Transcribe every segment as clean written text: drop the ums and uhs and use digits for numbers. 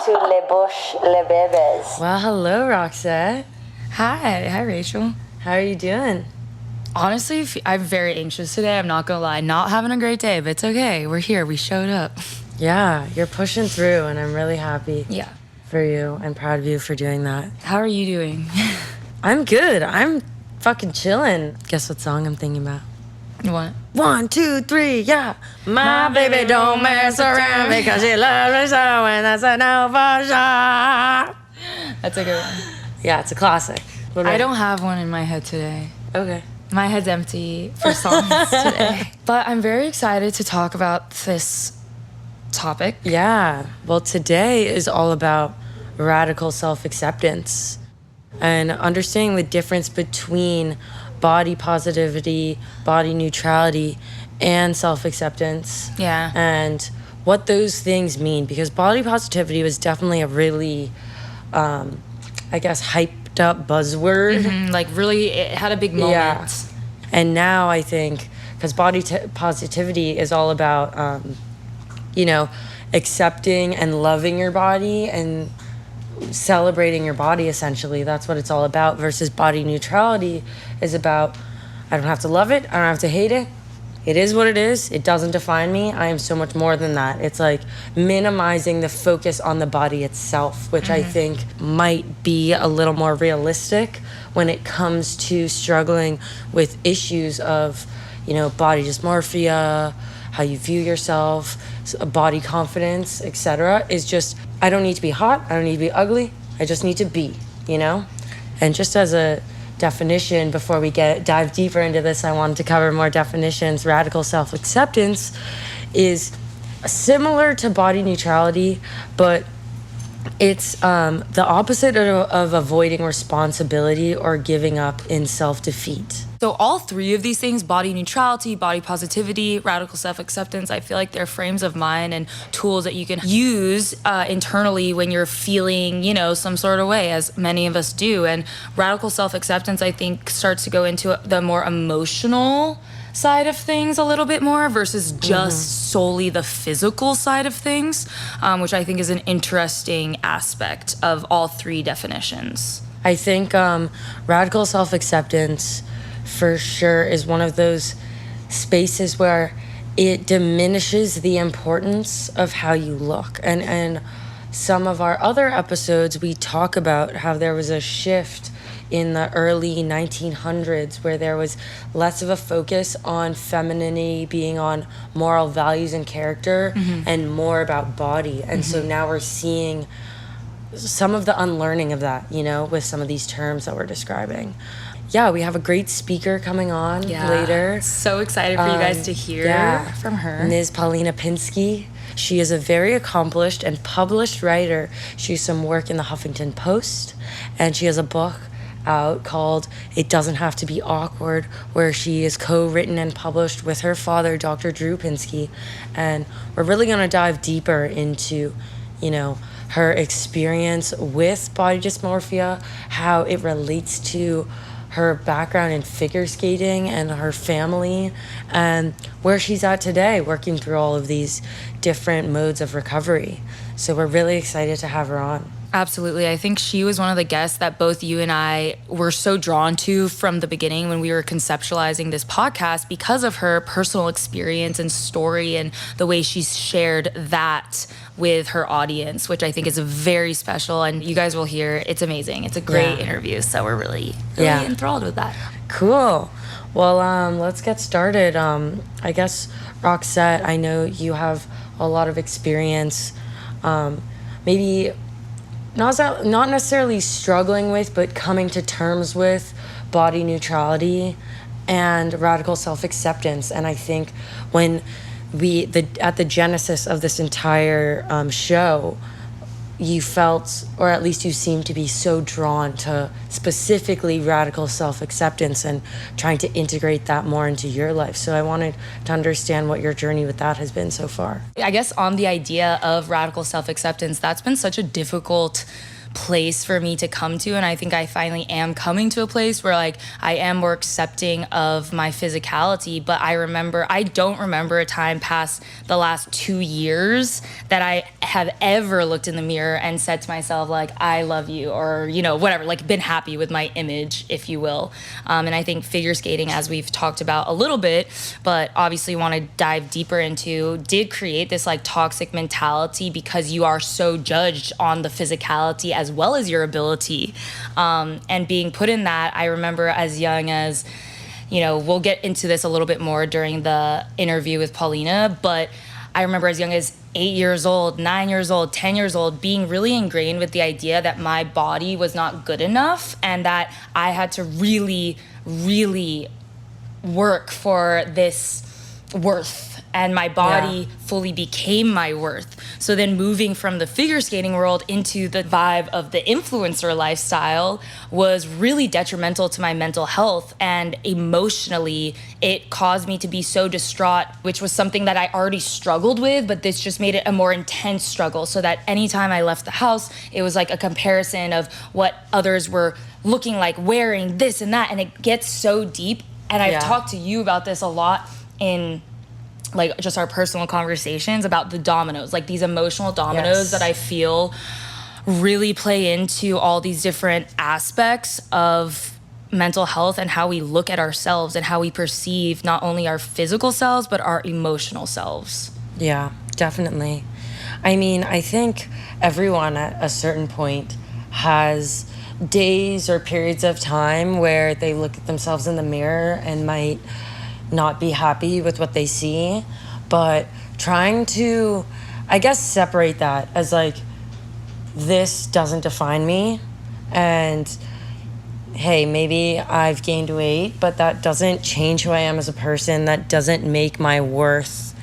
to les bouches, les bébés. Well, hello, Roxette. Hi Rachel. How are you doing? Honestly, I'm very anxious today. I'm not gonna lie. Not having a great day, but it's okay. We're here. We showed up. Yeah, you're pushing through, and I'm really happy Yeah. for you. I'm proud of you for doing that. How are you doing? I'm good. I'm fucking chilling. Guess what song I'm thinking about? What? 1, 2, 3, yeah. My baby don't mess around because she loves me so, and that's a no for sure. That's a good one. Yeah, it's a classic. I don't have one in my head today. Okay. My head's empty for songs today. But I'm very excited to talk about this topic. Yeah. Well, today is all about radical self-acceptance and understanding the difference between body positivity, body neutrality, and self-acceptance. Yeah. And what those things mean. Because body positivity was definitely a really, I guess, hyped up buzzword. Mm-hmm. Like, really, it had a big moment. Yeah. And now I think, because body positivity is all about, accepting and loving your body and celebrating your body, essentially. That's what it's all about. Versus body neutrality is about, I don't have to love it. I don't have to hate it. It is what it is. It doesn't define me. I am so much more than that. It's like minimizing the focus on the body itself, which I think might be a little more realistic when it comes to struggling with issues of, body dysmorphia, how you view yourself, body confidence, etc. Is just, I don't need to be hot. I don't need to be ugly. I just need to be, And just as a definition, before we dive deeper into this, I wanted to cover more definitions. Radical self-acceptance is similar to body neutrality, but it's the opposite of avoiding responsibility or giving up in self-defeat. So all three of these things, body neutrality, body positivity, radical self-acceptance, I feel like they're frames of mind and tools that you can use internally when you're feeling, some sort of way, as many of us do. And radical self-acceptance, I think, starts to go into the more emotional side of things a little bit more versus just solely the physical side of things, which I think is an interesting aspect of all three definitions. I think radical self-acceptance for sure is one of those spaces where it diminishes the importance of how you look. And some of our other episodes, we talk about how there was a shift in the early 1900s where there was less of a focus on femininity being on moral values and character and more about body. And so now we're seeing some of the unlearning of that, with some of these terms that we're describing. Yeah, we have a great speaker coming on later. So excited for you guys to hear from her. Ms. Paulina Pinsky. She is a very accomplished and published writer. She has some work in the Huffington Post, and she has a book out called It Doesn't Have to Be Awkward, where she is co-written and published with her father, Dr. Drew Pinsky. And we're really going to dive deeper into, her experience with body dysmorphia, how it relates to her background in figure skating and her family, and where she's at today, working through all of these different modes of recovery. So we're really excited to have her on. Absolutely. I think she was one of the guests that both you and I were so drawn to from the beginning when we were conceptualizing this podcast because of her personal experience and story and the way she's shared that with her audience, which I think is very special. And you guys will hear, it's amazing. It's a great interview. So we're really enthralled with that. Cool. Well, let's get started. I guess, Roxette, I know you have a lot of experience, maybe not necessarily struggling with, but coming to terms with body neutrality and radical self-acceptance. And I think when at the genesis of this entire show, you felt, or at least you seem to be so drawn to specifically radical self-acceptance and trying to integrate that more into your life. So I wanted to understand what your journey with that has been so far. I guess on the idea of radical self-acceptance, that's been such a difficult place for me to come to, and I think I finally am coming to a place where like I am more accepting of my physicality. But I don't remember a time past the last 2 years that I have ever looked in the mirror and said to myself like, I love you, or whatever, like been happy with my image, if you will. And I think figure skating, as we've talked about a little bit, but obviously want to dive deeper into, did create this like toxic mentality because you are so judged on the physicality as well as your ability, and being put in that. I remember as young as, we'll get into this a little bit more during the interview with Paulina, but I remember as young as 8 years old, 9 years old, 10 years old, being really ingrained with the idea that my body was not good enough and that I had to really, really work for this worth, and my body fully became my worth. So then moving from the figure skating world into the vibe of the influencer lifestyle was really detrimental to my mental health, and emotionally it caused me to be so distraught, which was something that I already struggled with, but this just made it a more intense struggle, so that anytime I left the house, it was like a comparison of what others were looking like, wearing this and that, and it gets so deep. And I've talked to you about this a lot in like just our personal conversations about the dominoes, like these emotional dominoes that I feel really play into all these different aspects of mental health and how we look at ourselves and how we perceive not only our physical selves, but our emotional selves. Yeah, definitely. I mean, I think everyone at a certain point has days or periods of time where they look at themselves in the mirror and might not be happy with what they see, but trying to, I guess, separate that as like, this doesn't define me, and hey, maybe I've gained weight, but that doesn't change who I am as a person. That doesn't make my worth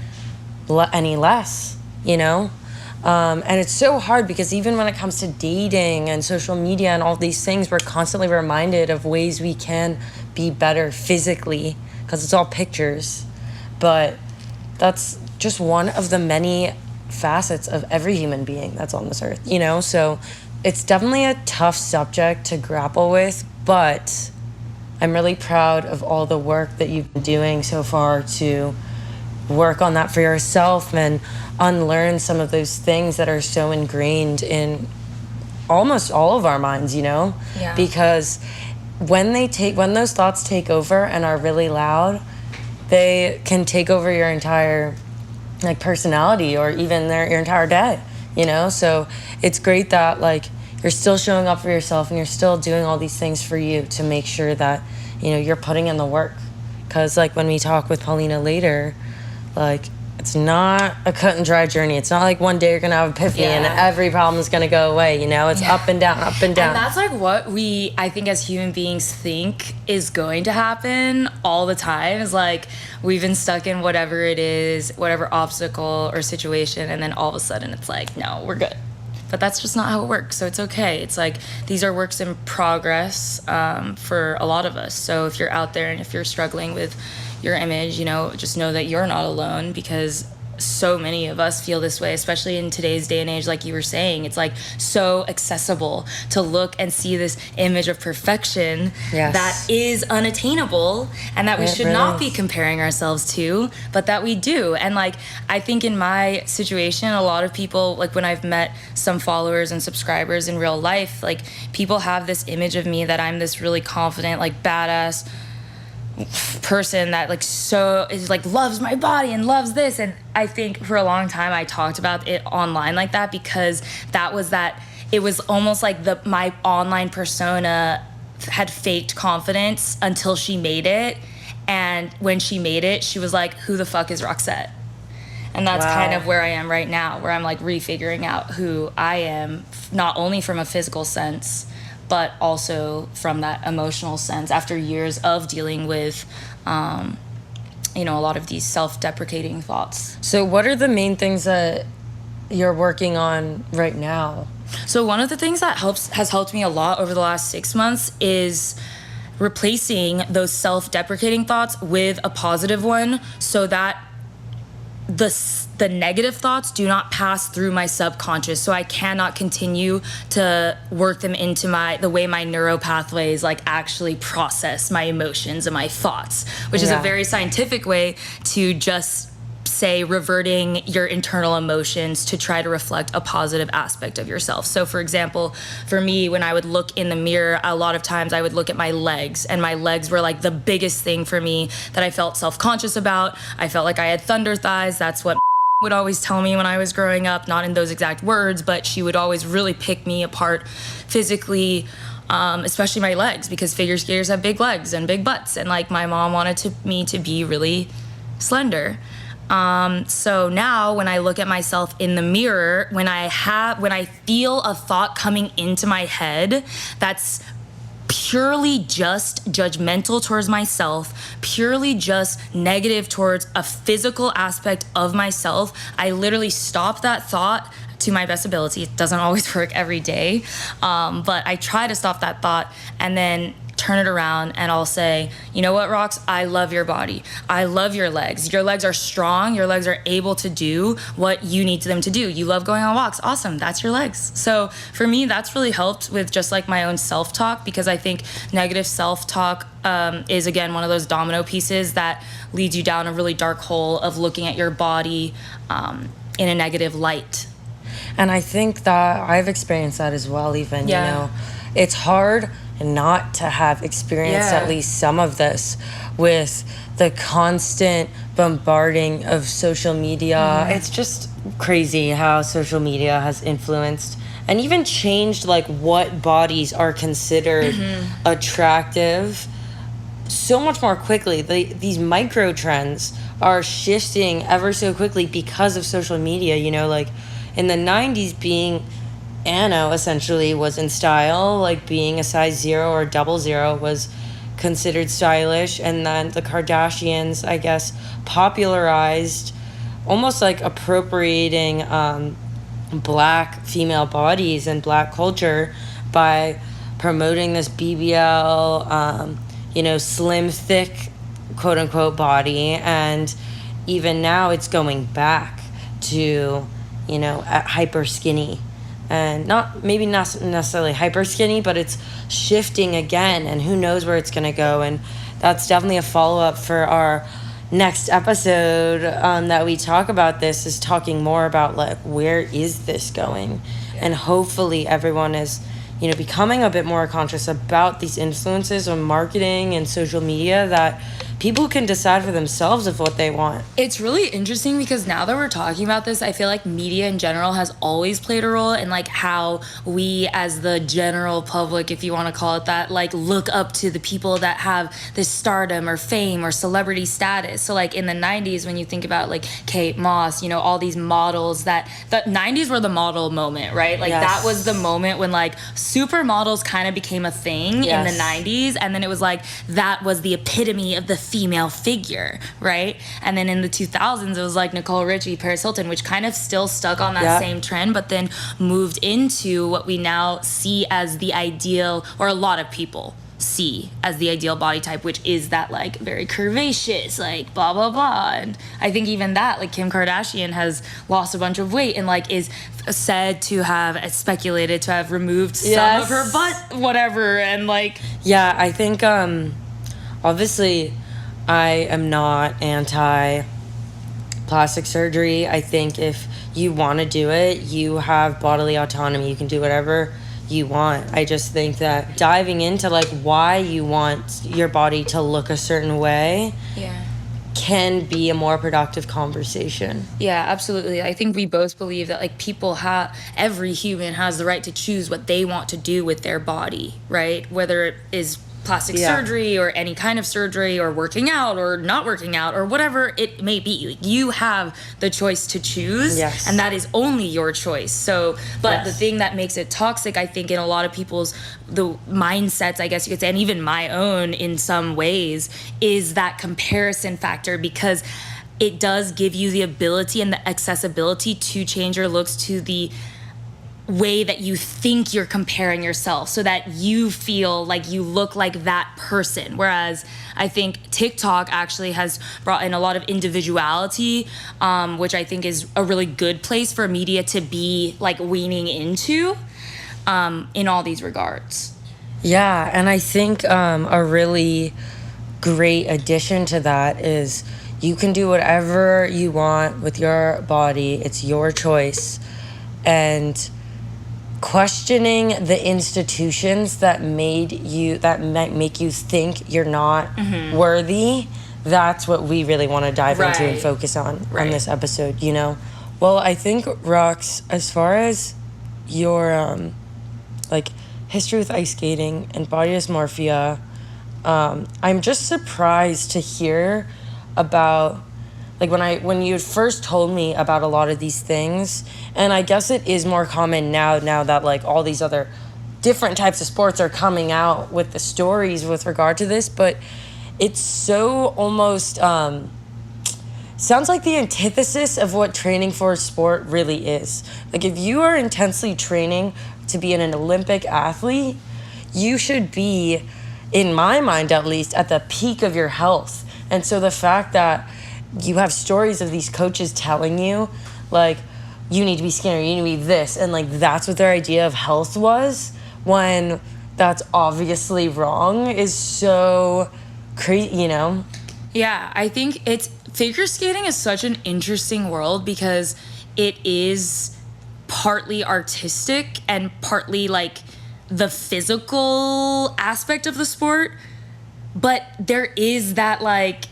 any less, and it's so hard because even when it comes to dating and social media and all these things, we're constantly reminded of ways we can be better physically, because it's all pictures. But that's just one of the many facets of every human being that's on this earth, So it's definitely a tough subject to grapple with, but I'm really proud of all the work that you've been doing so far to work on that for yourself and unlearn some of those things that are so ingrained in almost all of our minds, Because when those thoughts take over and are really loud, they can take over your entire like personality or even your entire day, So it's great that like you're still showing up for yourself and you're still doing all these things for you to make sure that, you're putting in the work. Because like when we talk with Paulina later, like it's not a cut and dry journey. It's not like one day you're gonna have epiphany and every problem is gonna go away. It's up and down, up and down. And that's like what I think as human beings think is going to happen all the time. Is like we've been stuck in whatever it is, whatever obstacle or situation, and then all of a sudden it's like, no, we're good. But that's just not how it works. So it's okay. It's like these are works in progress for a lot of us. So if you're out there and if you're struggling with your image, just know that you're not alone, because so many of us feel this way, especially in today's day and age. Like you were saying, it's like so accessible to look and see this image of perfection that is unattainable and that we should not be comparing ourselves to, but that we do. And like I think in my situation, a lot of people, like when I've met some followers and subscribers in real life, like people have this image of me that I'm this really confident, like badass person that like so is like loves my body and loves this. And I think for a long time I talked about it online like that, because it was almost like my online persona had faked confidence until she made it. And when she made it, she was like, who the fuck is Roxette? And that's kind of where I am right now, where I'm like refiguring out who I am, not only from a physical sense, but also from that emotional sense after years of dealing with, a lot of these self-deprecating thoughts. So what are the main things that you're working on right now? So one of the things that has helped me a lot over the last 6 months is replacing those self-deprecating thoughts with a positive one, so that the negative thoughts do not pass through my subconscious, so I cannot continue to work them into the way my neural pathways like actually process my emotions and my thoughts, which is a very scientific way to just say reverting your internal emotions to try to reflect a positive aspect of yourself. So for example, for me, when I would look in the mirror, a lot of times I would look at my legs, and my legs were like the biggest thing for me that I felt self-conscious about. I felt like I had thunder thighs. That's what would always tell me when I was growing up, not in those exact words, but she would always really pick me apart physically, especially my legs, because figure skaters have big legs and big butts, and like my mom wanted me to be really slender. So now when I look at myself in the mirror, when I feel a thought coming into my head that's purely just judgmental towards myself, purely just negative towards a physical aspect of myself, I literally stop that thought to my best ability. It doesn't always work every day, but I try to stop that thought and then turn it around, and I'll say, you know what, Rox, I love your body. I love your legs. Your legs are strong. Your legs are able to do what you need them to do. You love going on walks. Awesome. That's your legs. So for me, that's really helped with just like my own self-talk, because I think negative self-talk is, again, one of those domino pieces that leads you down a really dark hole of looking at your body in a negative light. And I think that I've experienced that as well, even, you know. It's hard not to have experienced at least some of this with the constant bombarding of social media. It's just crazy how social media has influenced and even changed like what bodies are considered attractive so much more quickly. These micro trends are shifting ever so quickly because of social media. You know, like in the 90s, being Anno essentially was in style, like being a size 0 or 00 was considered stylish, and then the Kardashians, I guess, popularized, almost like appropriating black female bodies and black culture by promoting this BBL, slim, thick, quote unquote body, and even now it's going back to, hyper skinny. And not necessarily hyper skinny, but it's shifting again, and who knows where it's going to go. And that's definitely a follow-up for our next episode that we talk about this, is talking more about like where is this going. And hopefully everyone is becoming a bit more conscious about these influences of marketing and social media, that people can decide for themselves of what they want. It's really interesting because now that we're talking about this, I feel like media in general has always played a role in like how we as the general public, if you want to call it that, like look up to the people that have this stardom or fame or celebrity status. So like in the 90s, when you think about like Kate Moss, all these models, that the 90s were the model moment, right? Like that was the moment when like supermodels kind of became a thing in the 90s, and then it was like that was the epitome of the female figure, right? And then in the 2000s, it was like Nicole Richie, Paris Hilton, which kind of still stuck on that same trend, but then moved into what we now see as the ideal, or a lot of people see as the ideal body type, which is that like very curvaceous, like blah blah blah. And I think even that, like Kim Kardashian has lost a bunch of weight and like is said to have speculated to have removed some of her butt, whatever. And like I think obviously I am not anti plastic surgery. I think if you want to do it, you have bodily autonomy. You can do whatever you want. I just think that diving into like why you want your body to look a certain way can be a more productive conversation. Yeah, absolutely. I think we both believe that like every human has the right to choose what they want to do with their body, right? Whether it is plastic surgery or any kind of surgery or working out or not working out or whatever it may be. Like, you have the choice to choose, and that is only your choice. So, but the thing that makes it toxic, I think, in a lot of people's the mindsets, I guess you could say, and even my own in some ways, is that comparison factor, because it does give you the ability and the accessibility to change your looks to the way that you think you're comparing yourself so that you feel like you look like that person. Whereas I think TikTok actually has brought in a lot of individuality, which I think is a really good place for media to be like weaning into in all these regards. Yeah, and I think a really great addition to that is you can do whatever you want with your body. It's your choice. And questioning the institutions that make you think you're not worthy, that's what we really want to dive into and focus on this episode, you know? Well, I think, Rox, as far as your like history with ice skating and body dysmorphia, I'm just surprised to hear about, like, when you first told me about a lot of these things, and I guess it is more common now that like all these other different types of sports are coming out with the stories with regard to this, but it's so almost sounds like the antithesis of what training for a sport really is. Like, if you are intensely training to be an Olympic athlete, you should be, in my mind at least, at the peak of your health. And so the fact that you have stories of these coaches telling you, like, you need to be skinnier, you need to be this, and like that's what their idea of health was, when that's obviously wrong, is so crazy, you know? Yeah, I think figure skating is such an interesting world because it is partly artistic and partly like the physical aspect of the sport, but there is that like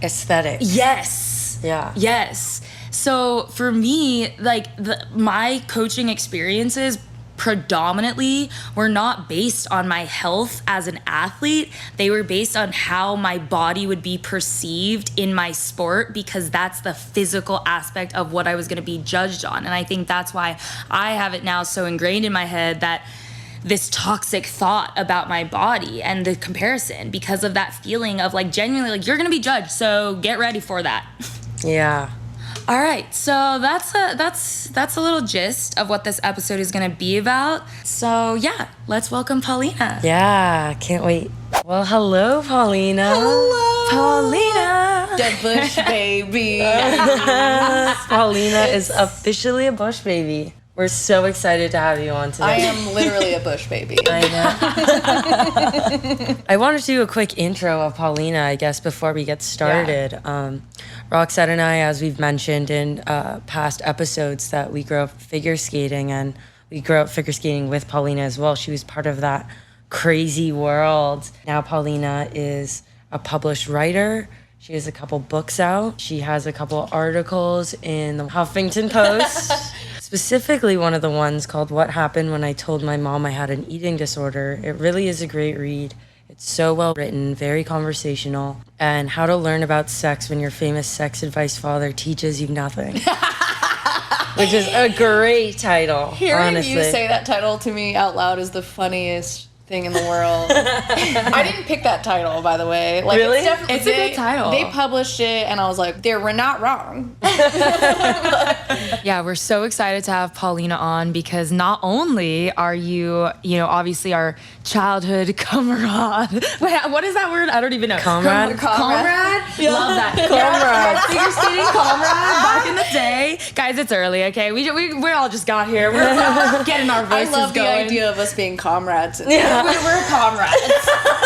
aesthetic. Yes. Yeah. Yes. So for me, like my coaching experiences predominantly were not based on my health as an athlete. They were based on how my body would be perceived in my sport, because that's the physical aspect of what I was going to be judged on. And I think that's why I have it now so ingrained in my head that this toxic thought about my body and the comparison, because of that feeling of like genuinely like you're going to be judged. So get ready for that. Yeah. All right, so that's a little gist of what this episode is going to be about. So yeah, let's welcome Paulina. Yeah, can't wait. Well, hello, Paulina. Hello. Paulina. The bush baby. Paulina is officially a bush baby. We're so excited to have you on today. I am literally a bush baby. I know. I wanted to do a quick intro of Paulina, I guess, before we get started. Yeah. Roxette and I, as we've mentioned in past episodes, that we grew up figure skating, and we grew up figure skating with Paulina as well. She was part of that crazy world. Now Paulina is a published writer. She has a couple books out. She has a couple articles in the Huffington Post. Specifically one of the ones called What Happened When I Told My Mom I Had an Eating Disorder. It really is a great read. It's so well written, very conversational, and how to learn about sex when your famous sex advice father teaches you nothing. Which is a great title, Hearing honestly. you say that title to me out loud is the funniest thing in the world. I didn't pick that title, by the way. Like, Really? It's a good title. They published it, and I was like, they were not wrong. Yeah, we're so excited to have Paulina on because not only are you, obviously our childhood comrade. Wait, what is that word? I don't even know. Comrade? Comrade? Yeah. Love that. Comrade. Figure skating comrade back in the day. Guys, it's early, okay? We all just got here. We're getting our I voices love the going. idea of us being comrades. We're comrades.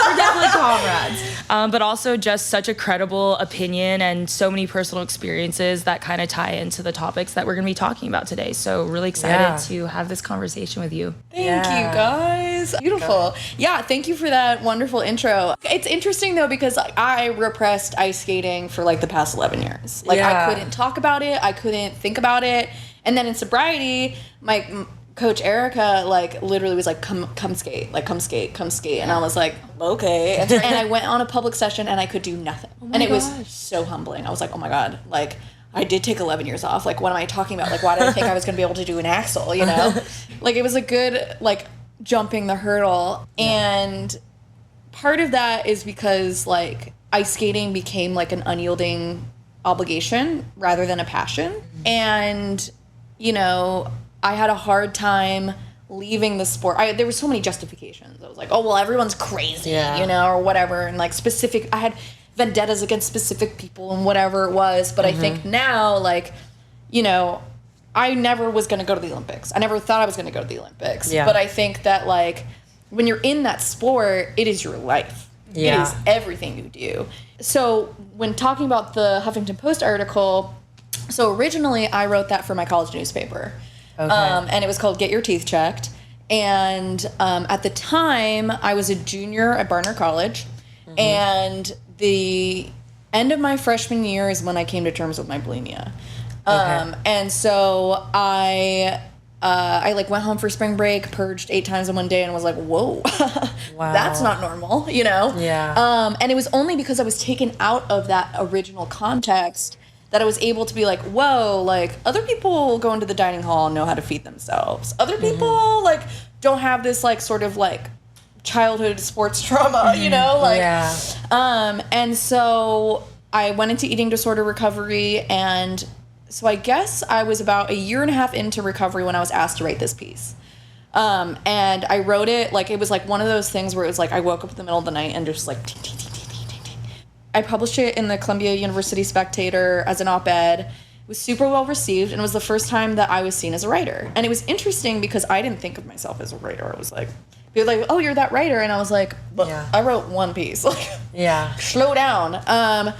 We're definitely comrades. But also just such a credible opinion and so many personal experiences that kind of tie into the topics that we're going to be talking about today. So really excited to have this conversation with you. Thank you, guys. Beautiful. Yeah, thank you for that wonderful intro. It's interesting, though, because I repressed ice skating for like the past 11 years. Like, I couldn't talk about it. I couldn't think about it. And then in sobriety, my Coach Erica, like, literally was like, come skate. Like, come skate. And I was like, okay. And I went on a public session, and I could do nothing. And it was so humbling. I was like, oh, my God. Like, I did take 11 years off. Like, what am I talking about? Like, why did I think I was going to be able to do an axle, you know? Like, it was a good, like, jumping the hurdle. And part of that is because, like, ice skating became, like, an unyielding obligation rather than a passion. And, I had a hard time leaving the sport. There were so many justifications. I was like, oh, well, everyone's crazy, you know, or whatever. And like I had vendettas against specific people and whatever it was. But I think now, like, you know, I never was going to go to the Olympics. I never thought I was going to go to the Olympics. Yeah. But I think that, like, when you're in that sport, it is your life. Yeah. It is everything you do. So when talking about the Huffington Post article, so originally I wrote that for my college newspaper. Okay. And it was called Get Your Teeth Checked. And at the time, I was a junior at Barnard College. And the end of my freshman year is when I came to terms with my bulimia. And so I like went home for spring break, purged 8 times in one day, and was like, whoa, wow. That's not normal, you know? Yeah. And it was only because I was taken out of that original context that I was able to be like, whoa, like, other people go into the dining hall and know how to feed themselves. Other people, like, don't have this, like, sort of, like, childhood sports trauma, you know? Like, and so I went into eating disorder recovery, and so I guess I was about 1.5 years into recovery when I was asked to write this piece. And I wrote it, like, it was, like, one of those things where it was, like, I woke up in the middle of the night and just, like, ting, ting, ting, ting, ting, ting, ting. I published it in the Columbia University Spectator as an op-ed. It was super well received, and it was the first time that I was seen as a writer. And it was interesting because I didn't think of myself as a writer. I was like, people were like, oh, you're that writer. And I was like, but I wrote one piece. Like, slow down.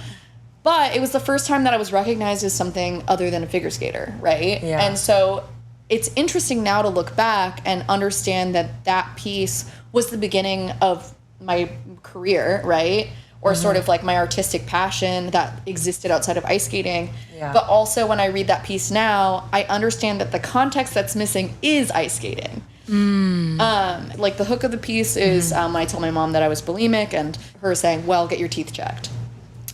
But it was the first time that I was recognized as something other than a figure skater, right? Yeah. And so it's interesting now to look back and understand that that piece was the beginning of my career, right? Or sort of like my artistic passion that existed outside of ice skating. Yeah. But also when I read that piece now, I understand that the context that's missing is ice skating. Like the hook of the piece is I told my mom that I was bulimic, and her saying, well, get your teeth checked.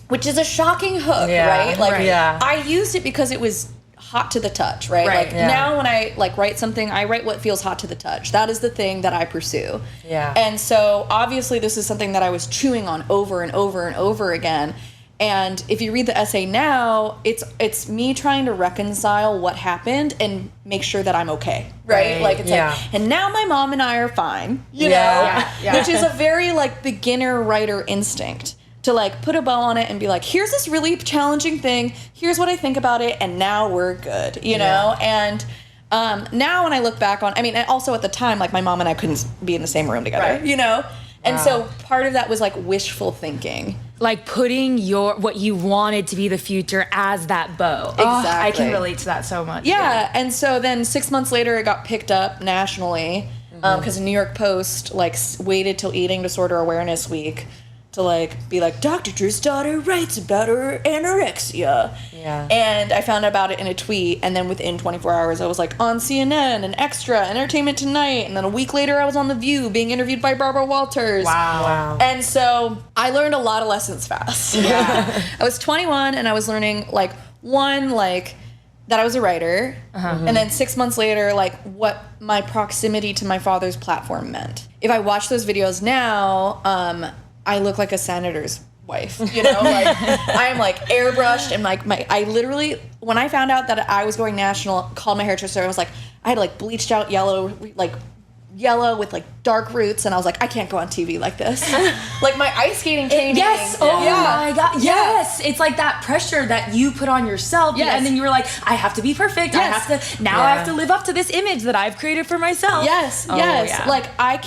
Which is a shocking hook, right? Like, I used it because it was hot to the touch, right? Like, now when I, like, write something, I write what feels hot to the touch. That is the thing that I pursue. Yeah. And so, obviously, this is something that I was chewing on over and over and over again. And if you read the essay now, it's me trying to reconcile what happened and make sure that I'm okay, right? Like, it's like, and now my mom and I are fine, you know? Which is a very, like, beginner writer instinct. To, like, put a bow on it and be like, here's this really challenging thing, here's what I think about it, and now we're good, you know? And now when I look back on, I mean, and also at the time, like, my mom and I couldn't be in the same room together, you know? And so part of that was, like, wishful thinking. Like, putting what you wanted to be the future as that bow. Exactly. I can relate to that so much. Yeah, and so then 6 months later, it got picked up nationally, because the New York Post, like, waited till Eating Disorder Awareness Week to, like, be like, Dr. Drew's daughter writes about her anorexia. Yeah. And I found out about it in a tweet, and then within 24 hours, I was, like, on CNN and Extra, Entertainment Tonight, and then a week later, I was on The View being interviewed by Barbara Walters. Wow. And so I learned a lot of lessons fast. Yeah. I was 21, and I was learning, like, that I was a writer, and then 6 months later, like, what my proximity to my father's platform meant. If I watch those videos now, I look like a senator's wife, you know, like, I'm, like, airbrushed, and, like, I literally, when I found out that I was going national, called my hairdresser, I was like, I had, like, bleached out yellow with, like, dark roots, and I was like, I can't go on TV like this. Like, my ice skating training. Yes. Oh my God. Yes. It's like that pressure that you put on yourself. Yes. And then you were like, I have to be perfect. Yes. I have to live up to this image that I've created for myself. Yes. Oh, yes. Yeah. Like, I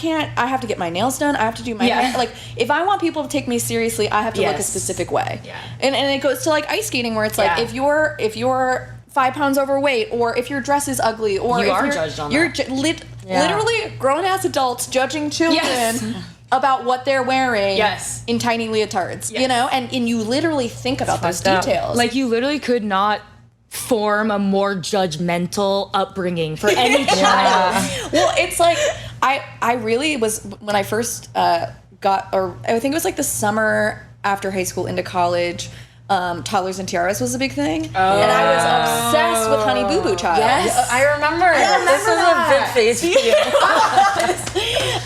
have to get my nails done. I have to do my hair. Like, if I want people to take me seriously, I have to look a specific way. Yeah. And it goes to, like, ice skating, where it's like, if you're 5 pounds overweight, or if your dress is ugly, or if you're judged on that. Literally grown-ass adults judging children about what they're wearing in tiny leotards, you know? And you literally think about those details. Like, you literally could not form a more judgmental upbringing for any child. Well, it's like, I really was, when I first I think it was, like, the summer after high school into college, Toddlers and Tiaras was a big thing. And I was obsessed with Honey Boo Boo Child. Yes, I remember. This was a big face video.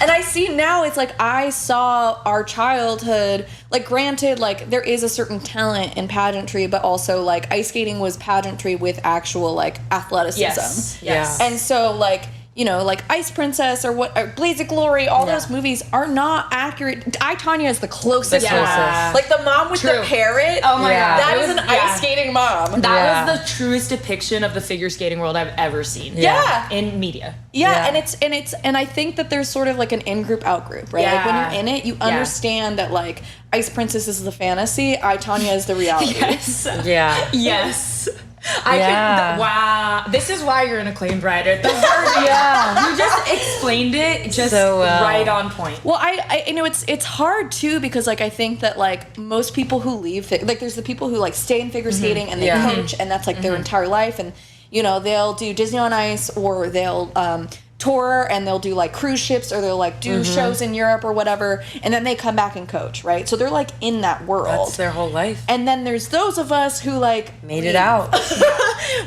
And I see now, it's like I saw our childhood, like granted, like there is a certain talent in pageantry, but also like ice skating was pageantry with actual like athleticism. Yes. Yeah. And so like, you know, like Ice Princess or Blaze of Glory, all those movies are not accurate. I, Tonya is the closest one. Like the mom with the parrot. Oh my God. That is an ice skating mom. That was the truest depiction of the figure skating world I've ever seen. Yeah. In media. Yeah, and I think that there's sort of like an in-group, out-group, right? Like when you're in it, you understand that like Ice Princess is the fantasy, I, Tonya is the reality. Yes. Yeah. Yes. Wow. This is why you're an acclaimed writer. You just explained it just so well. right on point. Well, I you know, it's hard too, because like I think that like most people who leave, like there's the people who like stay in figure skating and they coach, and that's like their entire life, and you know, they'll do Disney on Ice, or they'll tour, and they'll do like cruise ships, or they'll like do shows in Europe or whatever, and then they come back and coach, right? So they're like in that world. That's their whole life. And then there's those of us who like Made it out.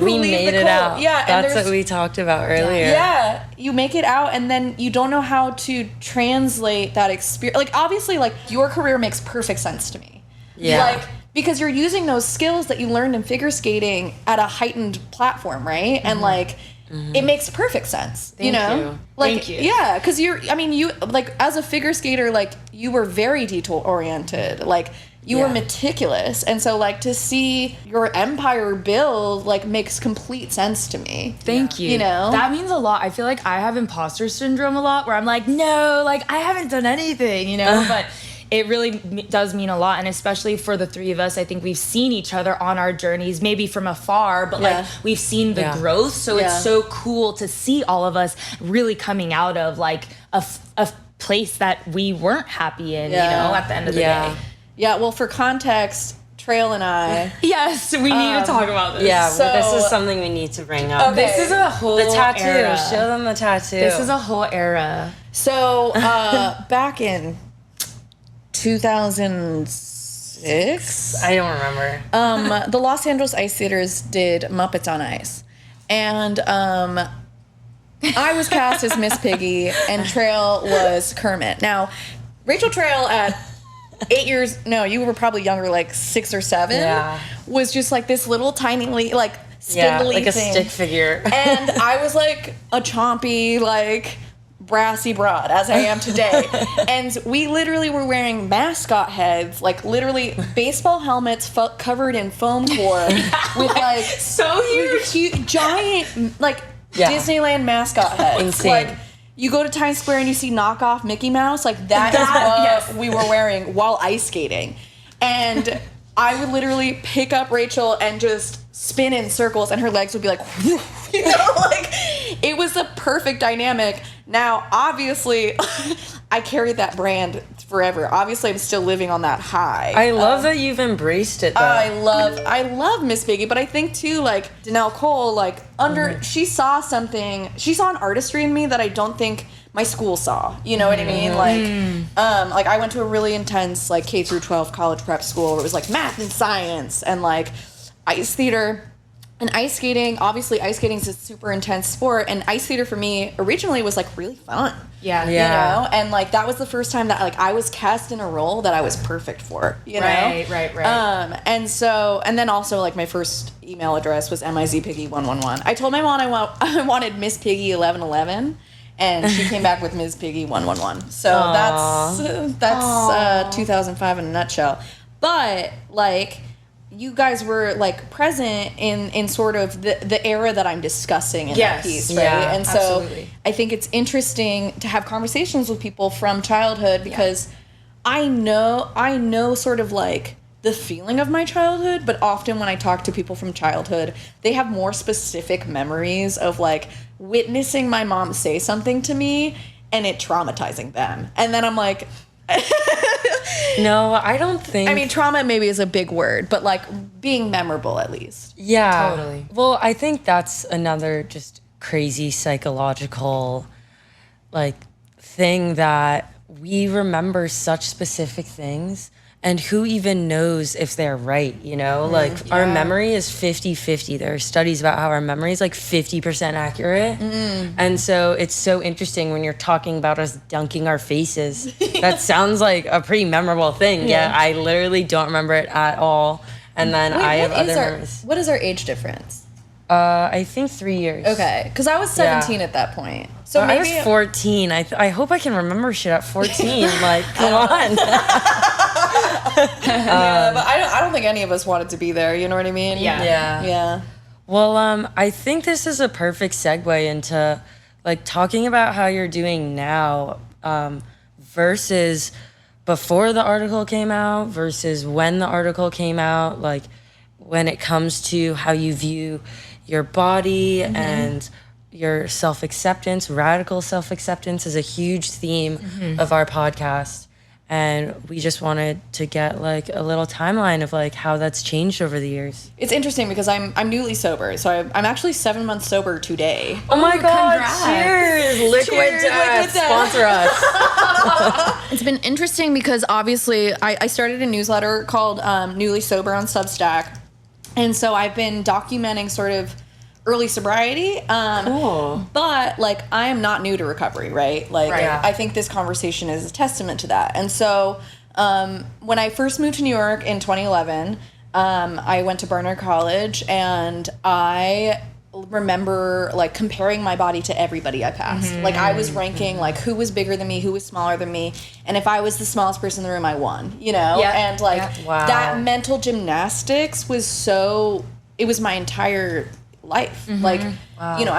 We made it out. Yeah, and that's what we talked about earlier. Yeah, you make it out, and then you don't know how to translate that experience. Like obviously, like your career makes perfect sense to me. Yeah. Like because you're using those skills that you learned in figure skating at a heightened platform, right? And like. It makes perfect sense, you know? Like, Thank you. Yeah, because you like, as a figure skater, like, you were very detail-oriented. Like, you were meticulous. And so, like, to see your empire build, like, makes complete sense to me. Thank you. You know? That means a lot. I feel like I have imposter syndrome a lot, where I'm like, no, like, I haven't done anything, you know? But it really does mean a lot, and especially for the three of us, I think we've seen each other on our journeys, maybe from afar, but like we've seen the growth. So it's so cool to see all of us really coming out of like a place that we weren't happy in, you know, at the end of the day. Yeah. Well, for context, Trail and I. Yes, we need to talk about this. Yeah, So- this is something we need to bring up. Okay. This is a whole The tattoo. era. Show them the tattoo. This is a whole era. So back in 2006. I don't remember. The Los Angeles Ice Theaters did Muppets on Ice. And I was cast as Miss Piggy, and Trail was Kermit. Now, Rachel Trail at 8 years, no, you were probably younger, like 6 or 7, was just like this little tiny, like, spindly like a thing. stick figure. And I was like a chompy, like, brassy broad, as I am today. And we literally were wearing mascot heads, like literally baseball helmets covered in foam core with like So huge. giant like Disneyland mascot heads. Insane. Like you go to Times Square and you see knockoff Mickey Mouse, like that is what we were wearing while ice skating. And I would literally pick up Rachel and just spin in circles, and her legs would be like, you know, like it was the perfect dynamic. Now, obviously, I carried that brand forever. Obviously, I'm still living on that high. I love that you've embraced it, though. I love Miss Piggy, but I think too, like Danelle Cole, like she saw something, she saw an artistry in me that I don't think my school saw. You know what I mean? Like I went to a really intense like K through 12 college prep school where it was like math and science and like ice theater. And ice skating, obviously ice skating is a super intense sport, and ice theater for me originally was like really fun. Yeah. You know? And like that was the first time that like I was cast in a role that I was perfect for, you know? Right. And then also like my first email address was mizpiggy111. I told my mom I wanted Miss Piggy 1111, and she came back with Ms. Piggy 111. So that's 2005 in a nutshell. But like you guys were like present in sort of the era that I'm discussing in that piece, right? Yeah, and so absolutely. I think it's interesting to have conversations with people from childhood, because I know sort of like the feeling of my childhood, but often when I talk to people from childhood, they have more specific memories of like witnessing my mom say something to me and it traumatizing them. And then I'm like, No, I don't think. I mean, trauma maybe is a big word, but like being memorable at least. Yeah. Totally. Well, I think that's another just crazy psychological like thing, that we remember such specific things And who even knows if they're right, you know? Like, our memory is 50-50. There are studies about how our memory is like 50% accurate. And so it's so interesting when you're talking about us dunking our faces. That sounds like a pretty memorable thing. Yeah, I literally don't remember it at all. And then I have other memories. What is our age difference? I think 3 years. Okay, because I was 17 at that point. So maybe I was 14. I hope I can remember shit at 14. Like, come on. Yeah, but I don't think any of us wanted to be there. You know what I mean? Yeah. Well, I think this is a perfect segue into like talking about how you're doing now versus before the article came out versus when the article came out. Like when it comes to how you view your body and your self-acceptance. Radical self-acceptance is a huge theme of our podcast. And we just wanted to get like a little timeline of like how that's changed over the years. It's interesting because I'm newly sober, so I'm actually 7 months sober today. Oh my God! Congrats. Cheers! Liquid Death, sponsor us. It's been interesting because obviously I started a newsletter called Newly Sober on Substack, and so I've been documenting sort of early sobriety. Cool. But like I am not new to recovery, right? Like I think this conversation is a testament to that. And so when I first moved to New York in 2011, I went to Barnard College, and I remember like comparing my body to everybody I passed. Like I was ranking like who was bigger than me, who was smaller than me, and if I was the smallest person in the room, I won, you know? And like that mental gymnastics was it was my entire life. Like, you know,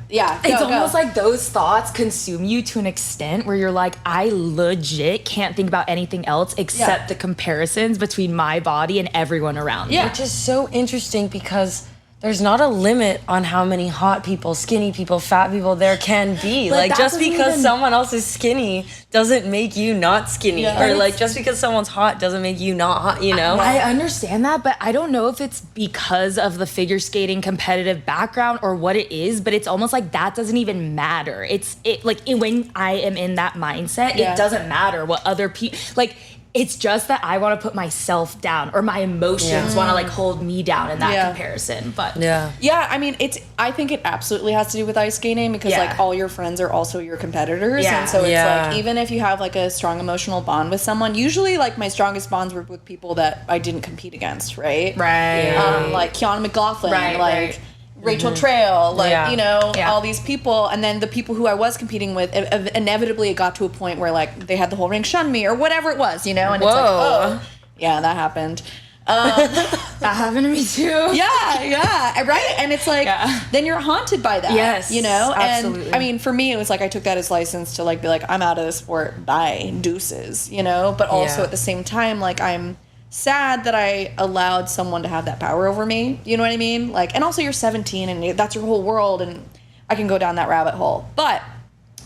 It's almost like those thoughts consume you to an extent where you're like, I legit can't think about anything else except the comparisons between my body and everyone around me. Which is so interesting because there's not a limit on how many hot people, skinny people, fat people there can be. Like just because someone else is skinny doesn't make you not skinny. Or like just because someone's hot doesn't make you not hot, you know? I understand that, but I don't know if it's because of the figure skating competitive background or what it is, but it's almost like that doesn't even matter. When I am in that mindset, it doesn't matter what other people, like, it's just that I want to put myself down, or my emotions want to like hold me down in that comparison. But I mean, I think it absolutely has to do with ice skating because like all your friends are also your competitors, and so it's like even if you have like a strong emotional bond with someone, usually like my strongest bonds were with people that I didn't compete against, right? Like Kiana McLaughlin, Rachel Trail, like, you know, all these people. And then the people who I was competing with, inevitably it got to a point where, like, they had the whole ring shun me or whatever it was, you know? And it's like, oh, yeah, that happened. That happened to me too. Right? And it's like, then you're haunted by that. Yes, you know? absolutely. And, I mean, for me, it was like I took that as license to, like, be like, I'm out of the sport. Bye. Deuces, you know? But also at the same time, like, I'm sad that I allowed someone to have that power over me. You know what I mean? Like, and also you're 17 and that's your whole world, and I can go down that rabbit hole. But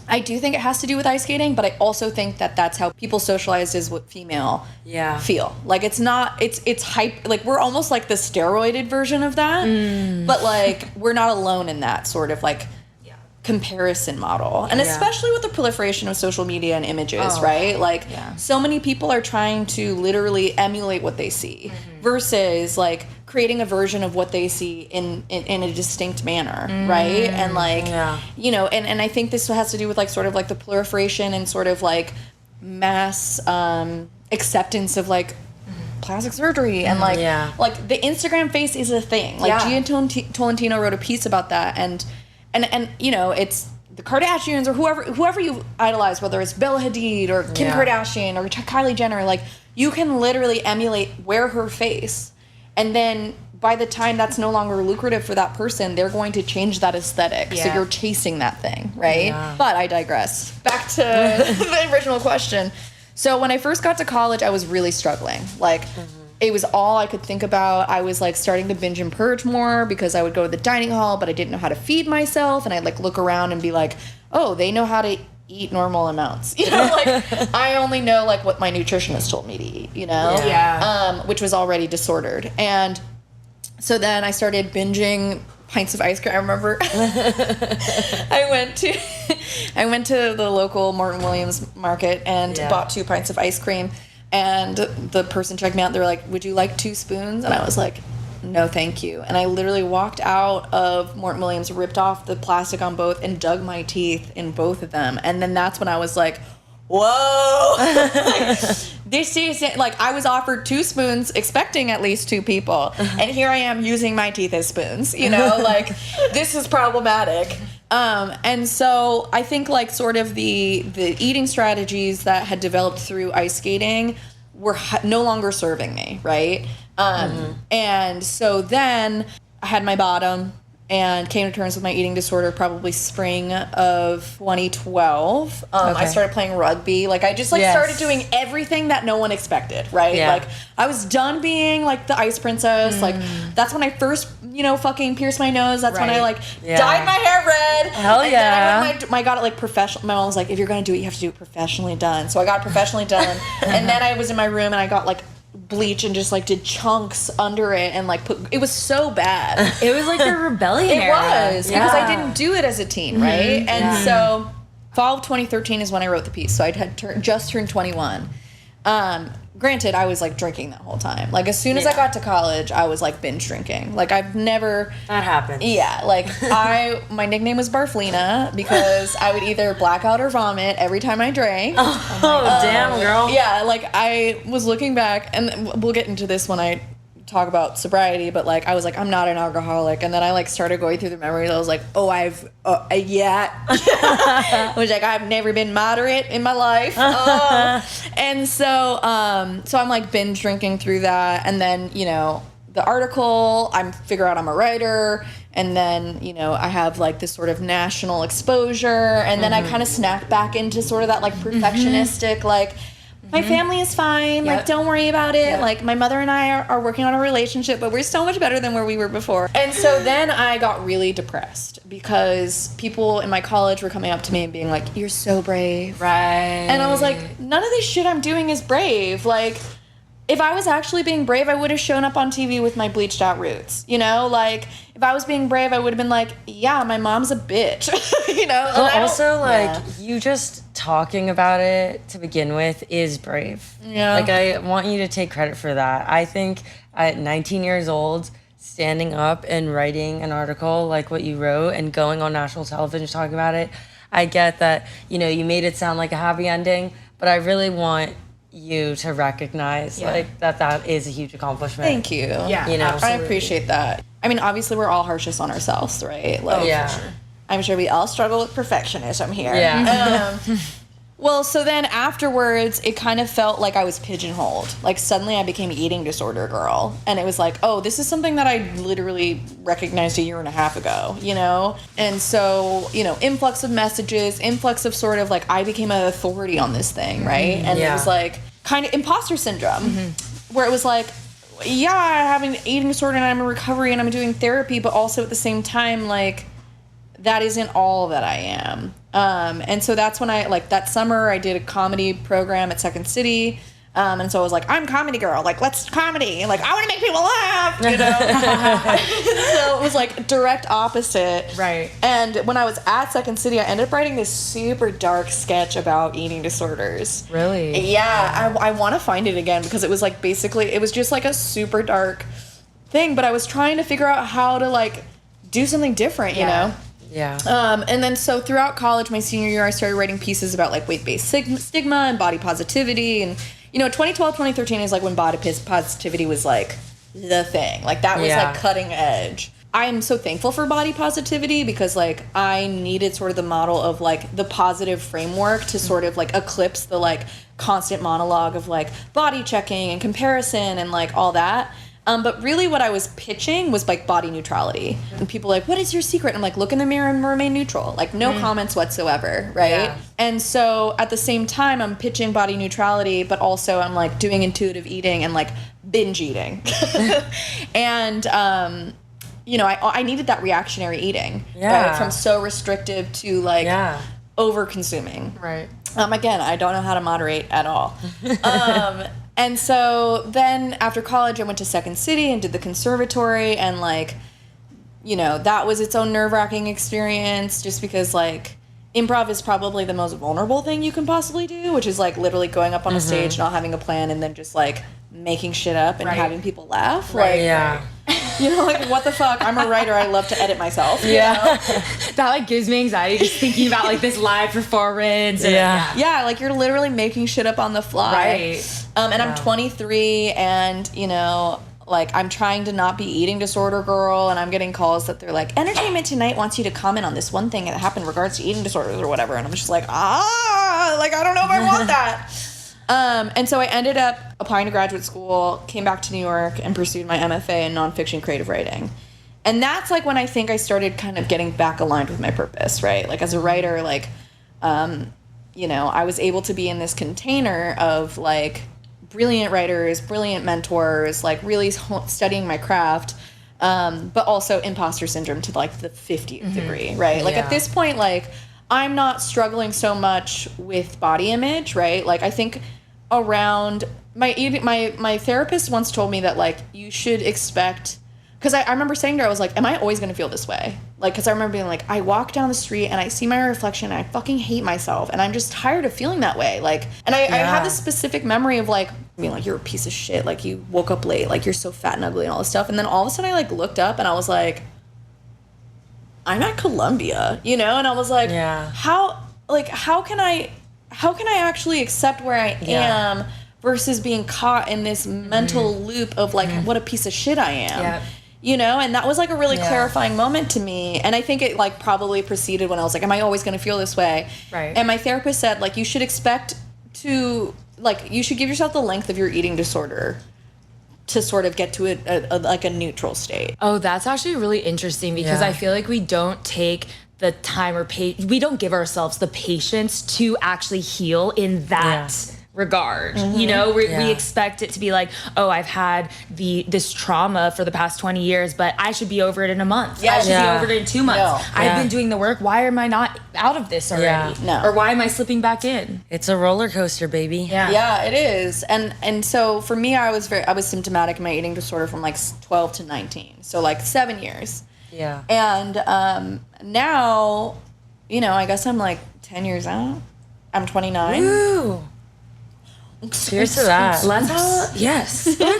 I do think it has to do with ice skating, but I also think that that's how people socialized as what female feel. Like it's not, it's hype. Like we're almost like the steroided version of that, but like we're not alone in that sort of like comparison model. And especially with the proliferation of social media and images, right? Like so many people are trying to literally emulate what they see versus like creating a version of what they see in a distinct manner, right? And like, you know, and I think this has to do with like sort of like the proliferation and sort of like mass acceptance of like plastic surgery and like the Instagram face is a thing. Like Gia Tolentino wrote a piece about that, and you know, it's the Kardashians or whoever you idolize, whether it's Bella Hadid or Kim Kardashian or Kylie Jenner, like you can literally wear her face, and then by the time that's no longer lucrative for that person, they're going to change that aesthetic. So you're chasing that thing, right? But I digress. Back to the original question. So when I first got to college, I was really struggling. Like it was all I could think about. I was like starting to binge and purge more because I would go to the dining hall, but I didn't know how to feed myself. And I'd like look around and be like, oh, they know how to eat normal amounts. You know, like I only know like what my nutritionist told me to eat, you know? Which was already disordered. And so then I started binging pints of ice cream. I remember I went to the local Martin Williams market and bought 2 pints of ice cream. And the person checked me out. They were like, would you like 2 spoons? And I was like, no, thank you. And I literally walked out of Morton Williams, ripped off the plastic on both, and dug my teeth in both of them. And then that's when I was like, whoa. This is like, I was offered 2 spoons expecting at least 2 people. And here I am using my teeth as spoons, you know, like this is problematic. And so I think like sort of the eating strategies that had developed through ice skating were no longer serving me, right? And so then I had my bottom and came to terms with my eating disorder probably spring of 2012. I started playing rugby. Like I just like started doing everything that no one expected, right? Yeah. Like I was done being like the ice princess. Like that's when I first, you know, fucking pierced my nose. That's when I like dyed my hair red. Hell and yeah. then I got it like professional. My mom was like, if you're going to do it, you have to do it professionally done. So I got it professionally done. And then I was in my room and I got like bleach and just like did chunks under it and like it was so bad. It was like a rebellion It era. was because I didn't do it as a teen, right? And so fall of 2013 is when I wrote the piece. So I had just turned 21. Granted, I was like drinking that whole time. Like as soon as I got to college, I was like binge drinking. Like I've never. That happens. Yeah, like my nickname was Barflina because I would either black out or vomit every time I drank. Oh, damn, girl. Yeah, like I was looking back, and we'll get into this when I talk about sobriety, but like I was like, I'm not an alcoholic, and then I like started going through the memories. I was like, oh, I've I was like, I've never been moderate in my life. And so I'm like binge drinking through that, and then you know the article, I figure out I'm a writer, and then you know I have like this sort of national exposure, and then I kind of snap back into sort of that like perfectionistic like. My family is fine. Like, don't worry about it. Like, my mother and I are working on a relationship, but we're so much better than where we were before. And so then I got really depressed because people in my college were coming up to me and being like, you're so brave. Right. And I was like, none of this shit I'm doing is brave. Like, if I was actually being brave, I would have shown up on TV with my bleached out roots. You know, like if I was being brave, I would have been like, yeah, my mom's a bitch. You know. But also, like you just talking about it to begin with is brave. Yeah. Like I want you to take credit for that. I think at 19 years old, standing up and writing an article like what you wrote and going on national television talking about it, I get that, you know, you made it sound like a happy ending, but I really want you to recognize like that is a huge accomplishment. Thank you. Yeah, you know, I appreciate that. I mean, obviously, we're all harshest on ourselves, right? Like, for sure. I'm sure we all struggle with perfectionism here. Yeah. Well, so then afterwards, it kind of felt like I was pigeonholed. Like suddenly I became eating disorder girl. And it was like, oh, this is something that I literally recognized a year and a half ago, you know? And so, you know, influx of messages, influx of sort of like I became an authority on this thing, right? And it was like kind of imposter syndrome where it was like, yeah, I have an eating disorder and I'm in recovery and I'm doing therapy, but also at the same time, like, that isn't all that I am. And so that's when I, like, that summer I did a comedy program at Second City. And so I was like, I'm comedy girl. Like, let's comedy. Like, I want to make people laugh, you know? So it was like direct opposite. Right. And when I was at Second City, I ended up writing this super dark sketch about eating disorders. Really? Yeah. I want to find it again because it was like basically, it was just like a super dark thing. But I was trying to figure out how to like do something different, you know? Yeah. And then so throughout college, my senior year, I started writing pieces about like weight-based stigma and body positivity. And, you know, 2012, 2013 is like when body positivity was like the thing. Like that was like cutting edge. I am so thankful for body positivity because like I needed sort of the model of like the positive framework to sort of like eclipse the like constant monologue of like body checking and comparison and like all that. But really what I was pitching was like body neutrality. And people were like, what is your secret? And I'm like, look in the mirror and remain neutral. Like no comments whatsoever, right? Yeah. And so at the same time, I'm pitching body neutrality, but also I'm like doing intuitive eating and like binge eating. And, you know, I needed that reactionary eating. Yeah. Right? From so restrictive to like over consuming. Right. Again, I don't know how to moderate at all. And so then after college, I went to Second City and did the conservatory. And, like, you know, that was its own nerve-wracking experience just because, like, improv is probably the most vulnerable thing you can possibly do, which is like literally going up on a stage, not having a plan, and then just like making shit up and having people laugh. Like, you know, like, what the fuck? I'm a writer. I love to edit myself. You know? That like gives me anxiety just thinking about like this live performance. And, yeah, like you're literally making shit up on the fly. Right. And I'm 23, and you know, like I'm trying to not be eating disorder girl, and I'm getting calls that they're like, Entertainment Tonight wants you to comment on this one thing that happened in regards to eating disorders or whatever, and I'm just like, like I don't know if I want that. And so I ended up applying to graduate school, came back to New York, and pursued my MFA in nonfiction creative writing. And that's like when I think I started kind of getting back aligned with my purpose, right? Like as a writer, like, you know, I was able to be in this container of like brilliant writers, brilliant mentors, like really studying my craft, but also imposter syndrome to like the 50th degree, right? Like at this point, like I'm not struggling so much with body image, right? Like I think around my therapist once told me that like you should expect, because I remember saying to her, I was like, am I always going to feel this way? Like, because I remember being like, I walk down the street and I see my reflection and I fucking hate myself and I'm just tired of feeling that way. Like, and I have this specific memory of like being like, you're a piece of shit. Like you woke up late. Like you're so fat and ugly and all this stuff. And then all of a sudden I like looked up and I was like, I'm at Columbia, you know? And I was like, how can I actually accept where I am versus being caught in this mental loop of like, what a piece of shit I am. You know, and that was like a really clarifying moment to me. And I think it like probably preceded when I was like, am I always going to feel this way? Right. And my therapist said like, you should expect to, like, you should give yourself the length of your eating disorder to sort of get to a neutral state. Oh, that's actually really interesting because I feel like we don't take the time or we don't give ourselves the patience to actually heal in that regard. You know, we expect it to be like, oh, I've had this trauma for the past 20 years, but I should be over it in a month. I should be over it in 2 months. I've been doing the work. Why am I not out of this already? Or why am I slipping back in? It's a roller coaster, baby. Yeah, it is. And so for me, I was symptomatic in my eating disorder from like 12 to 19. So like 7 years. Yeah. And now, you know, I guess I'm like 10 years out. I'm 29. Woo! Cheers to that. Let's yes. Hell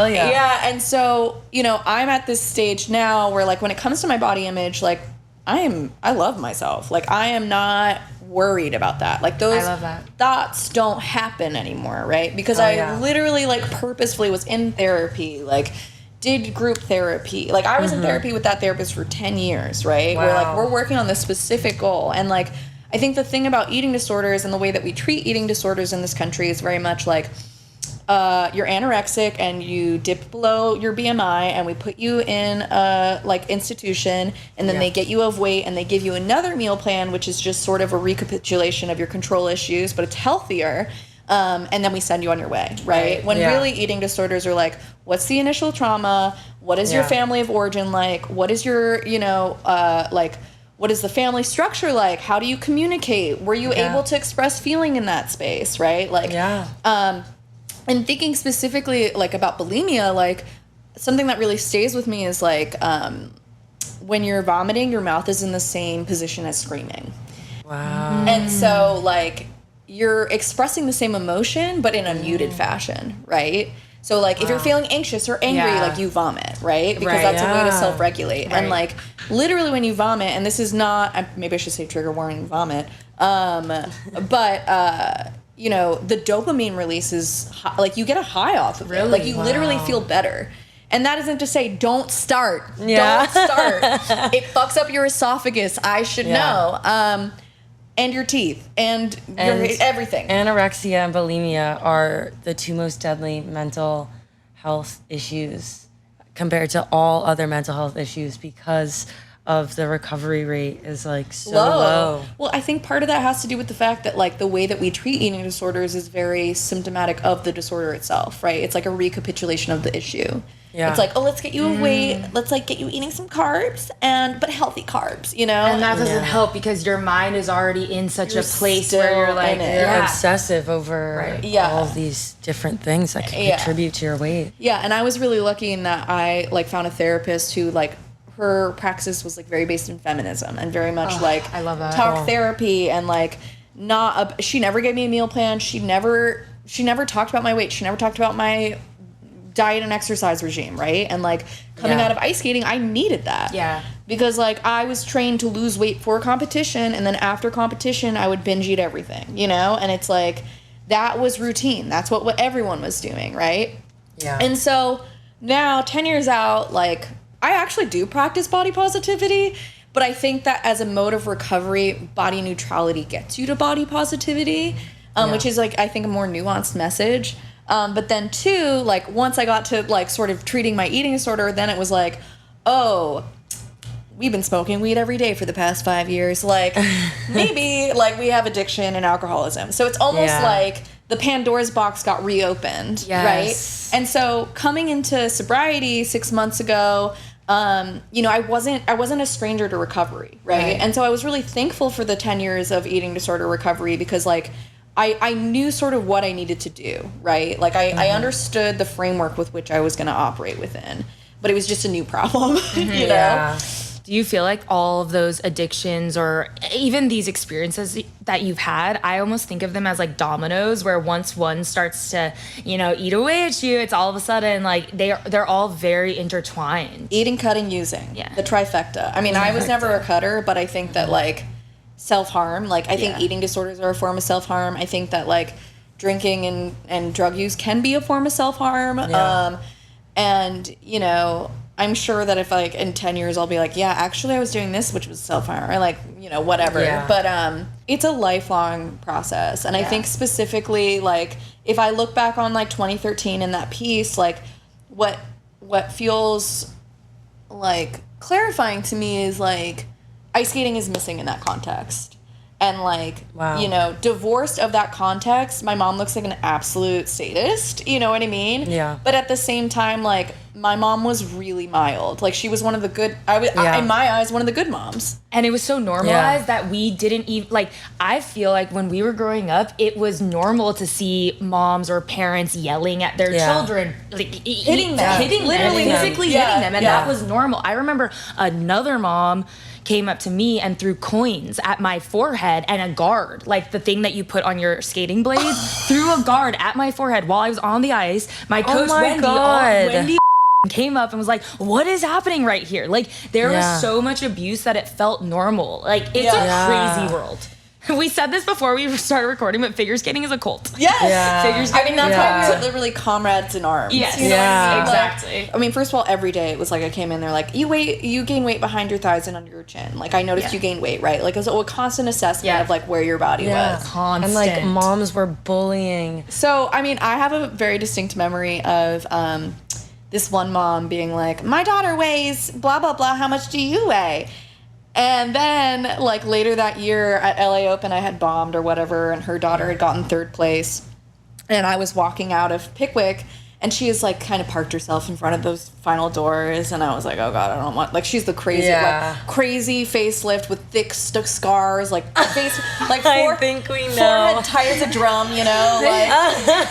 yeah. Yeah, and so, you know, I'm at this stage now where like when it comes to my body image, like I love myself. Like I am not worried about that. Like those thoughts don't happen anymore, right? Because I literally like purposefully was in therapy, like did group therapy. Like I was in therapy with that therapist for 10 years, right? Wow. Where like we're working on this specific goal. And like I think the thing about eating disorders and the way that we treat eating disorders in this country is very much like you're anorexic and you dip below your BMI and we put you in a like institution and then they get you of weight and they give you another meal plan, which is just sort of a recapitulation of your control issues, but it's healthier. And then we send you on your way, right? When really eating disorders are like, what's the initial trauma? What is your family of origin like? What is your, you know, like, what is the family structure like? How do you communicate? Were you able to express feeling in that space, right? Like, and thinking specifically like about bulimia, like something that really stays with me is like when you're vomiting, your mouth is in the same position as screaming. Wow. And so like you're expressing the same emotion, but in a muted fashion, right? So, like, if you're feeling anxious or angry, like, you vomit, right? Because that's a way to self-regulate. And, like, literally when you vomit, and this is not, maybe I should say trigger warning, vomit, but, you know, the dopamine release is, like, you get a high off of it. Like, you literally feel better. And that isn't to say don't start. Don't start. It fucks up your esophagus. I should know. And your teeth, and your everything. Anorexia and bulimia are the two most deadly mental health issues compared to all other mental health issues because of the recovery rate is like so low. Well, I think part of that has to do with the fact that like the way that we treat eating disorders is very symptomatic of the disorder itself, right? It's like a recapitulation of the issue. Yeah. It's like, oh, let's get you a weight. Let's like get you eating some carbs but healthy carbs, you know? And that doesn't help because your mind is already in such a place where you're like, you're obsessive over all these different things that can contribute to your weight. Yeah, and I was really lucky in that I like found a therapist who like her praxis was like very based in feminism and very much like I love that. talk therapy and like she never gave me a meal plan. She never talked about my weight. She never talked about my diet and exercise regime, right? And like coming out of ice skating, I needed that. Yeah. Because like I was trained to lose weight for competition, and then after competition I would binge eat everything, you know? And it's like that was routine. That's what everyone was doing, right? Yeah. And so now 10 years out, like I actually do practice body positivity, but I think that as a mode of recovery, body neutrality gets you to body positivity, which is like I think a more nuanced message. But then too, like once I got to like sort of treating my eating disorder, then it was like, oh, we've been smoking weed every day for the past 5 years. Like maybe like we have addiction and alcoholism. So it's almost like the Pandora's box got reopened, right? And so coming into sobriety 6 months ago, you know, I wasn't a stranger to recovery, right? And so I was really thankful for the 10 years of eating disorder recovery because like I knew sort of what I needed to do, right? Like I understood the framework with which I was going to operate within, but it was just a new problem, you know? Do you feel like all of those addictions or even these experiences that you've had, I almost think of them as like dominoes where once one starts to, you know, eat away at you, it's all of a sudden like they're all very intertwined. Eating, cutting, using. The trifecta. I mean, I was never a cutter, but I think that like self-harm, like I think eating disorders are a form of self-harm. I think that like drinking and drug use can be a form of self-harm. And, you know, I'm sure that if like in 10 years I'll be like, yeah, actually I was doing this, which was self-harm, or like, you know, whatever. But it's a lifelong process. And I think specifically like if I look back on like 2013 in that piece, like what feels like clarifying to me is like ice skating is missing in that context. And like, you know, divorced of that context, my mom looks like an absolute sadist, you know what I mean? Yeah. But at the same time, like, my mom was really mild. Like, she was one of the good, in my eyes, one of the good moms. And it was so normalized that we didn't even, like, I feel like when we were growing up, it was normal to see moms or parents yelling at their children, like, hitting them, literally physically hitting them. And that was normal. I remember another mom came up to me and threw coins at my forehead and a guard, like the thing that you put on your skating blades, threw a guard at my forehead while I was on the ice. My coach, Wendy came up and was like, what is happening right here? Like, there was so much abuse that it felt normal. Like, it's a crazy world. We said this before we started recording, but figure skating is a cult. Yes. Figure skating. I mean, that's why we're literally comrades in arms. Yes. You know what I mean? Exactly. Like, I mean, first of all, every day it was like I came in there like, you gain weight behind your thighs and under your chin. Like, I noticed you gain weight, right? Like, it was a constant assessment of like where your body was. Constant. And like moms were bullying. So, I mean, I have a very distinct memory of this one mom being like, my daughter weighs blah, blah, blah. How much do you weigh? And then, like, later that year at LA Open, I had bombed or whatever, and her daughter had gotten third place. And I was walking out of Pickwick, and she is, like, kind of parked herself in front of those final doors. And I was like, oh, God, I don't want... Like, she's the crazy, like, crazy facelift with thick scars, like, face... Like, I think we know. Forehead tight as a drum, you know? Like,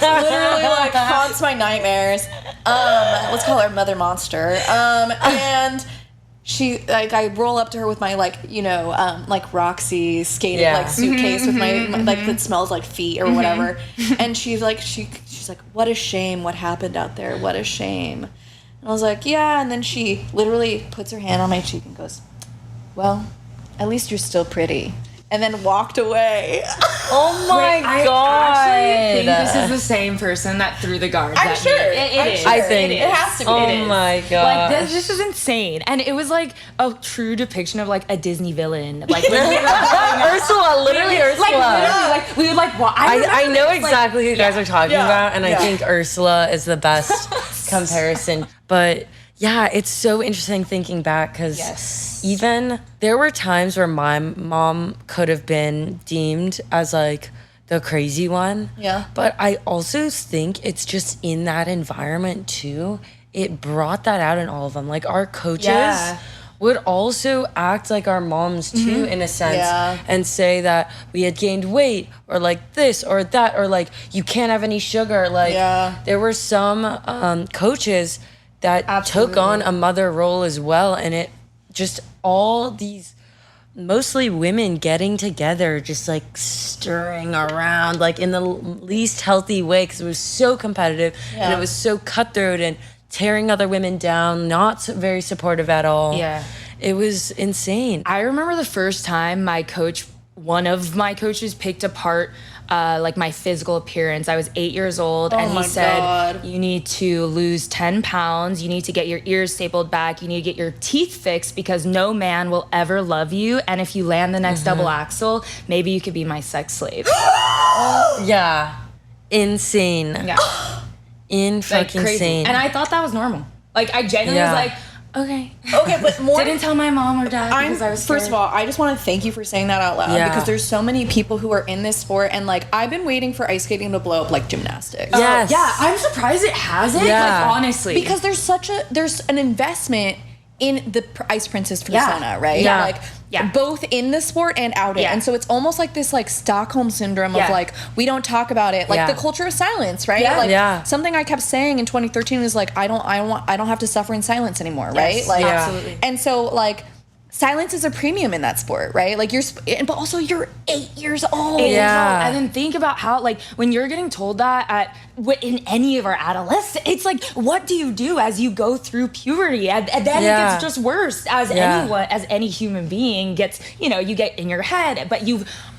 literally, like, haunts my nightmares. Let's call her Mother Monster. And... she, like, I roll up to her with my, like, you know, like, Roxy skating, like, suitcase with my, like, that smells like feet or whatever. And she's like, she's like, what a shame what happened out there. What a shame. And I was like, yeah. And then she literally puts her hand on my cheek and goes, well, at least you're still pretty. And then walked away. Oh my God. I actually think this is the same person that threw the guards I'm at sure. me. It is. I think it has to be. Oh my God. Like, this is insane. And it was like a true depiction of like a Disney villain. Like, Ursula, literally Ursula. Like, we would like, well, I know exactly who you guys are talking about, and I think Ursula is the best comparison. But yeah, it's so interesting thinking back because even there were times where my mom could have been deemed as like the crazy one. Yeah. But I also think it's just in that environment too. It brought that out in all of them. Like our coaches would also act like our moms too, in a sense, and say that we had gained weight or like this or that, or like you can't have any sugar. Like there were some coaches that took on a mother role as well, and just all these mostly women getting together, just like stirring around, like in the least healthy way, because it was so competitive and it was so cutthroat and tearing other women down, not very supportive at all. Yeah. It was insane. I remember the first time one of my coaches picked apart like my physical appearance. I was 8 years old, and he said, you need to lose 10 pounds. You need to get your ears stapled back. You need to get your teeth fixed, because no man will ever love you. And if you land the next double axel, maybe you could be my sex slave. Yeah. Insane. Yeah. Fucking insane. And I thought that was normal. Like, I genuinely was like, okay, but more didn't tell my mom or dad because I was scared. First of all, I just want to thank you for saying that out loud, because there's so many people who are in this sport, and like I've been waiting for ice skating to blow up like gymnastics. Yes. Yeah, I'm surprised it hasn't. Yeah. Like, honestly, because there's an investment in the Ice Princess persona, right? Yeah. Like both in the sport and out it. And so it's almost like this like Stockholm syndrome of like, we don't talk about it. Like the culture of silence, right? Like something I kept saying in 2013 was like, I don't have to suffer in silence anymore, right? Like absolutely. And so like silence is a premium in that sport, right? Like but also you're 8 years old. Yeah. And then think about how, like, when you're getting told that in any of our adolescence, it's like, what do you do as you go through puberty? And then it gets just worse as any human being gets, you get in your head, but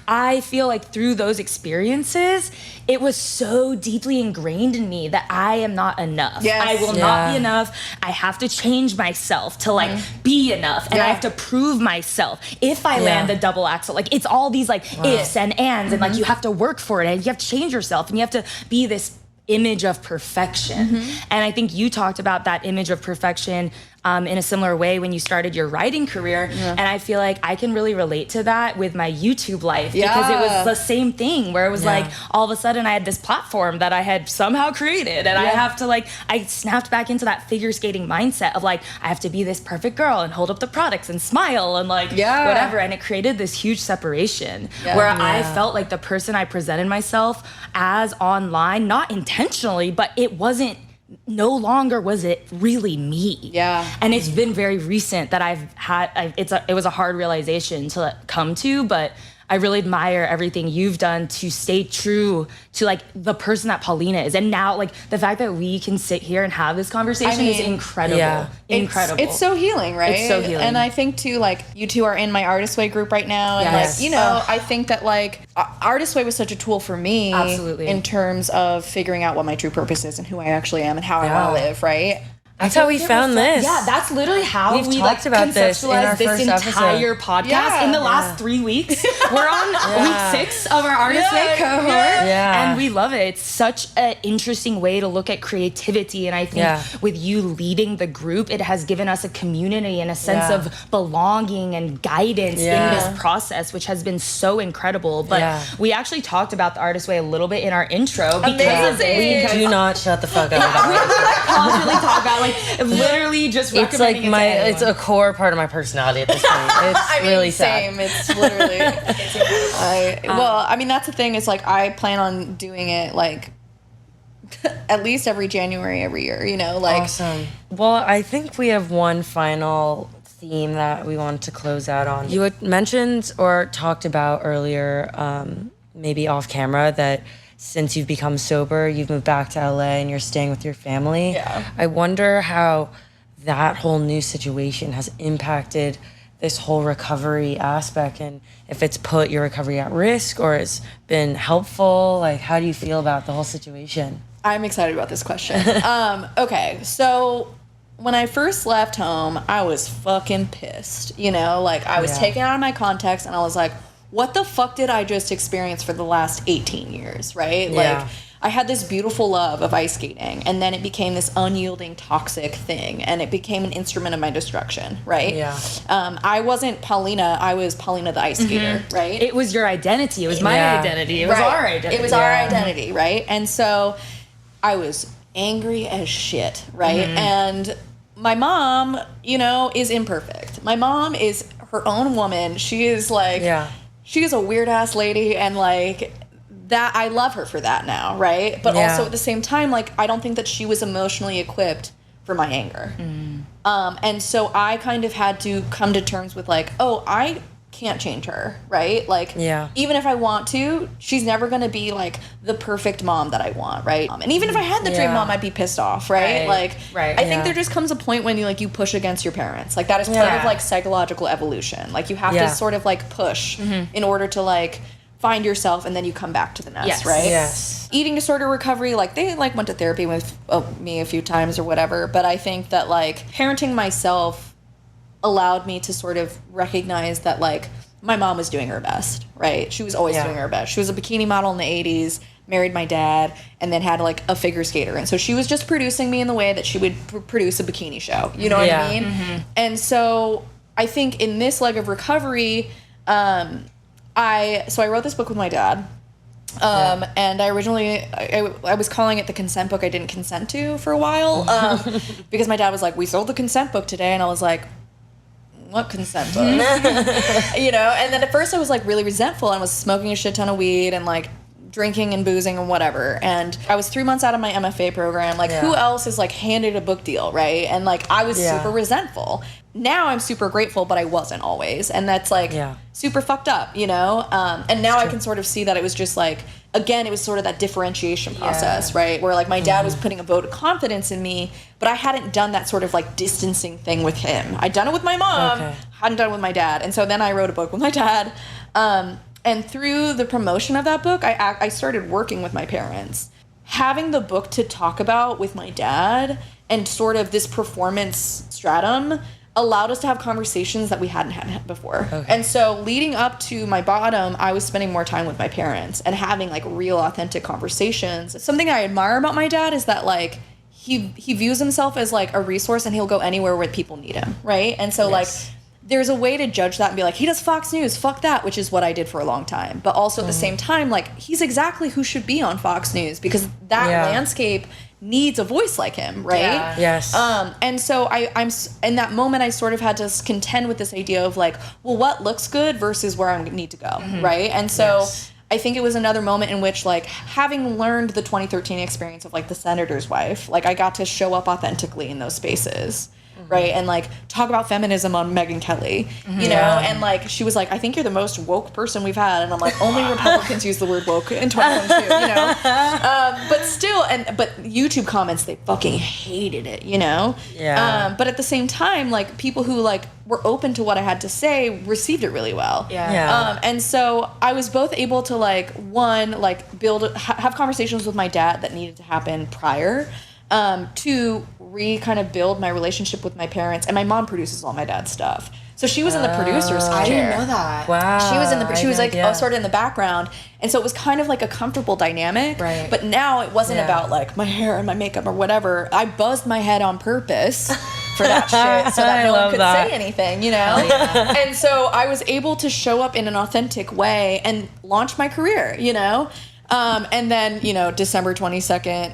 I feel like through those experiences, it was so deeply ingrained in me that I am not enough. Yes. I will not be enough. I have to change myself to like be enough, and I have to prove myself. If I land the double axel, like it's all these like ifs and ands, and like you have to work for it, and you have to change yourself, and you have to be this image of perfection. And I think you talked about that image of perfection in a similar way when you started your writing career. And I feel like I can really relate to that with my YouTube life, because it was the same thing where it was like, all of a sudden I had this platform that I had somehow created, and I have to I snapped back into that figure skating mindset of like, I have to be this perfect girl and hold up the products and smile and like whatever. And it created this huge separation where I felt like the person I presented myself as online, not intentionally, but no longer was it really me. Yeah. And it's been very recent that it was a hard realization to come to, but I really admire everything you've done to stay true to like the person that Paulina is. And now like the fact that we can sit here and have this conversation is incredible. Yeah. Incredible. It's so healing, right? It's so healing. And I think too, like you two are in my Artist Way group right now. And like, I think that like Artist Way was such a tool for me. Absolutely. In terms of figuring out what my true purpose is and who I actually am and how I want to live, right? That's how we found this. Yeah, that's literally how we talked about this in our this first entire episode. podcast in the last 3 weeks. We're on week 6 of our Artist Way cohort, and we love it. It's such an interesting way to look at creativity, and I think with you leading the group, it has given us a community and a sense of belonging and guidance in this process, which has been so incredible. But we actually talked about the Artist Way a little bit in our intro because we do not shut the fuck up about we constantly talk about literally just recommending it's a core part of my personality at this point. It's really sad. Same. It's literally. Well, I mean, that's the thing. Is like I plan on doing it like at least every January every year. Like. Awesome. Well, I think we have one final theme that we wanted to close out on. You had mentioned or talked about earlier, maybe off camera, that since you've become sober, you've moved back to LA and you're staying with your family. Yeah. I wonder how that whole new situation has impacted this whole recovery aspect, and if it's put your recovery at risk or it's been helpful. Like, how do you feel about the whole situation? I'm excited about this question. Okay, so when I first left home, I was fucking pissed. Like I was taken out of my context, and I was like, what the fuck did I just experience for the last 18 years, right? Like, I had this beautiful love of ice skating, and then it became this unyielding, toxic thing, and it became an instrument of my destruction, right? Yeah. I wasn't Paulina, I was Paulina the ice skater, right? It was your identity. It was my identity. It was our identity. It was our identity, right? And so I was angry as shit, right? And my mom, is imperfect. My mom is her own woman. She is like... She is a weird ass lady, and like that, I love her for that now, right? But also at the same time, like I don't think that she was emotionally equipped for my anger. And so I kind of had to come to terms with like, oh, I can't change her, right? Like, even if I want to, she's never going to be like the perfect mom that I want, right? And even if I had the dream mom, I'd be pissed off, right? Like, I think there just comes a point when you push against your parents. Like, that is part of like psychological evolution. Like, you have to sort of like push in order to like find yourself, and then you come back to the nest, right? Yes. Eating disorder recovery, like they like went to therapy with me a few times or whatever, but I think that like parenting myself allowed me to sort of recognize that like my mom was doing her best, right? She was always doing her best. She was a bikini model in the 80s, married my dad, and then had like a figure skater. And so she was just producing me in the way that she would produce a bikini show. You know what I mean? And so I think in this leg of recovery, I wrote this book with my dad. And I originally, I was calling it the consent book I didn't consent to for a while, because my dad was like, we sold the consent book today. And I was like, what consent book? You know? And then at first I was like really resentful and was smoking a shit ton of weed and like drinking and boozing and whatever. And I was 3 months out of my MFA program. Like who else is like handed a book deal, right? And like I was super resentful. Now I'm super grateful, but I wasn't always. And that's like super fucked up, you know? And now I can sort of see that it was just like, again, it was sort of that differentiation process, right? Where like my dad was putting a vote of confidence in me, but I hadn't done that sort of like distancing thing with him. I'd done it with my mom, hadn't done it with my dad. And so then I wrote a book with my dad. And through the promotion of that book, I started working with my parents. Having the book to talk about with my dad and sort of this performance stratum allowed us to have conversations that we hadn't had before. And so leading up to my bottom, I was spending more time with my parents and having like real authentic conversations. Something I admire about my dad is that like he views himself as like a resource and he'll go anywhere where people need him, right? And so like there's a way to judge that and be like, he does Fox News, fuck that, which is what I did for a long time. But also at the same time, like he's exactly who should be on Fox News because that landscape needs a voice like him, right? Yes. And so I'm in that moment, I sort of had to contend with this idea of like, well, what looks good versus where I need to go, right? And so I think it was another moment in which like having learned the 2013 experience of like the senator's wife, like I got to show up authentically in those spaces. Right, and like talk about feminism on Megyn Kelly, you know, and like she was like, I think you're the most woke person we've had, and I'm like, only Republicans use the word woke in 2022, you know, but still, but YouTube comments, they fucking hated it, you know, but at the same time, like people who like were open to what I had to say received it really well, and so I was both able to like have conversations with my dad that needed to happen prior. To kind of build my relationship with my parents, and my mom produces all my dad's stuff, so she was in the producer's chair. I didn't know that. Wow. She was like sort of in the background, and so it was kind of like a comfortable dynamic. Right. But now it wasn't about like my hair and my makeup or whatever. I buzzed my head on purpose for that shit so that no one could say anything, you know? And so I was able to show up in an authentic way and launch my career, you know? And then, you know, December 22nd,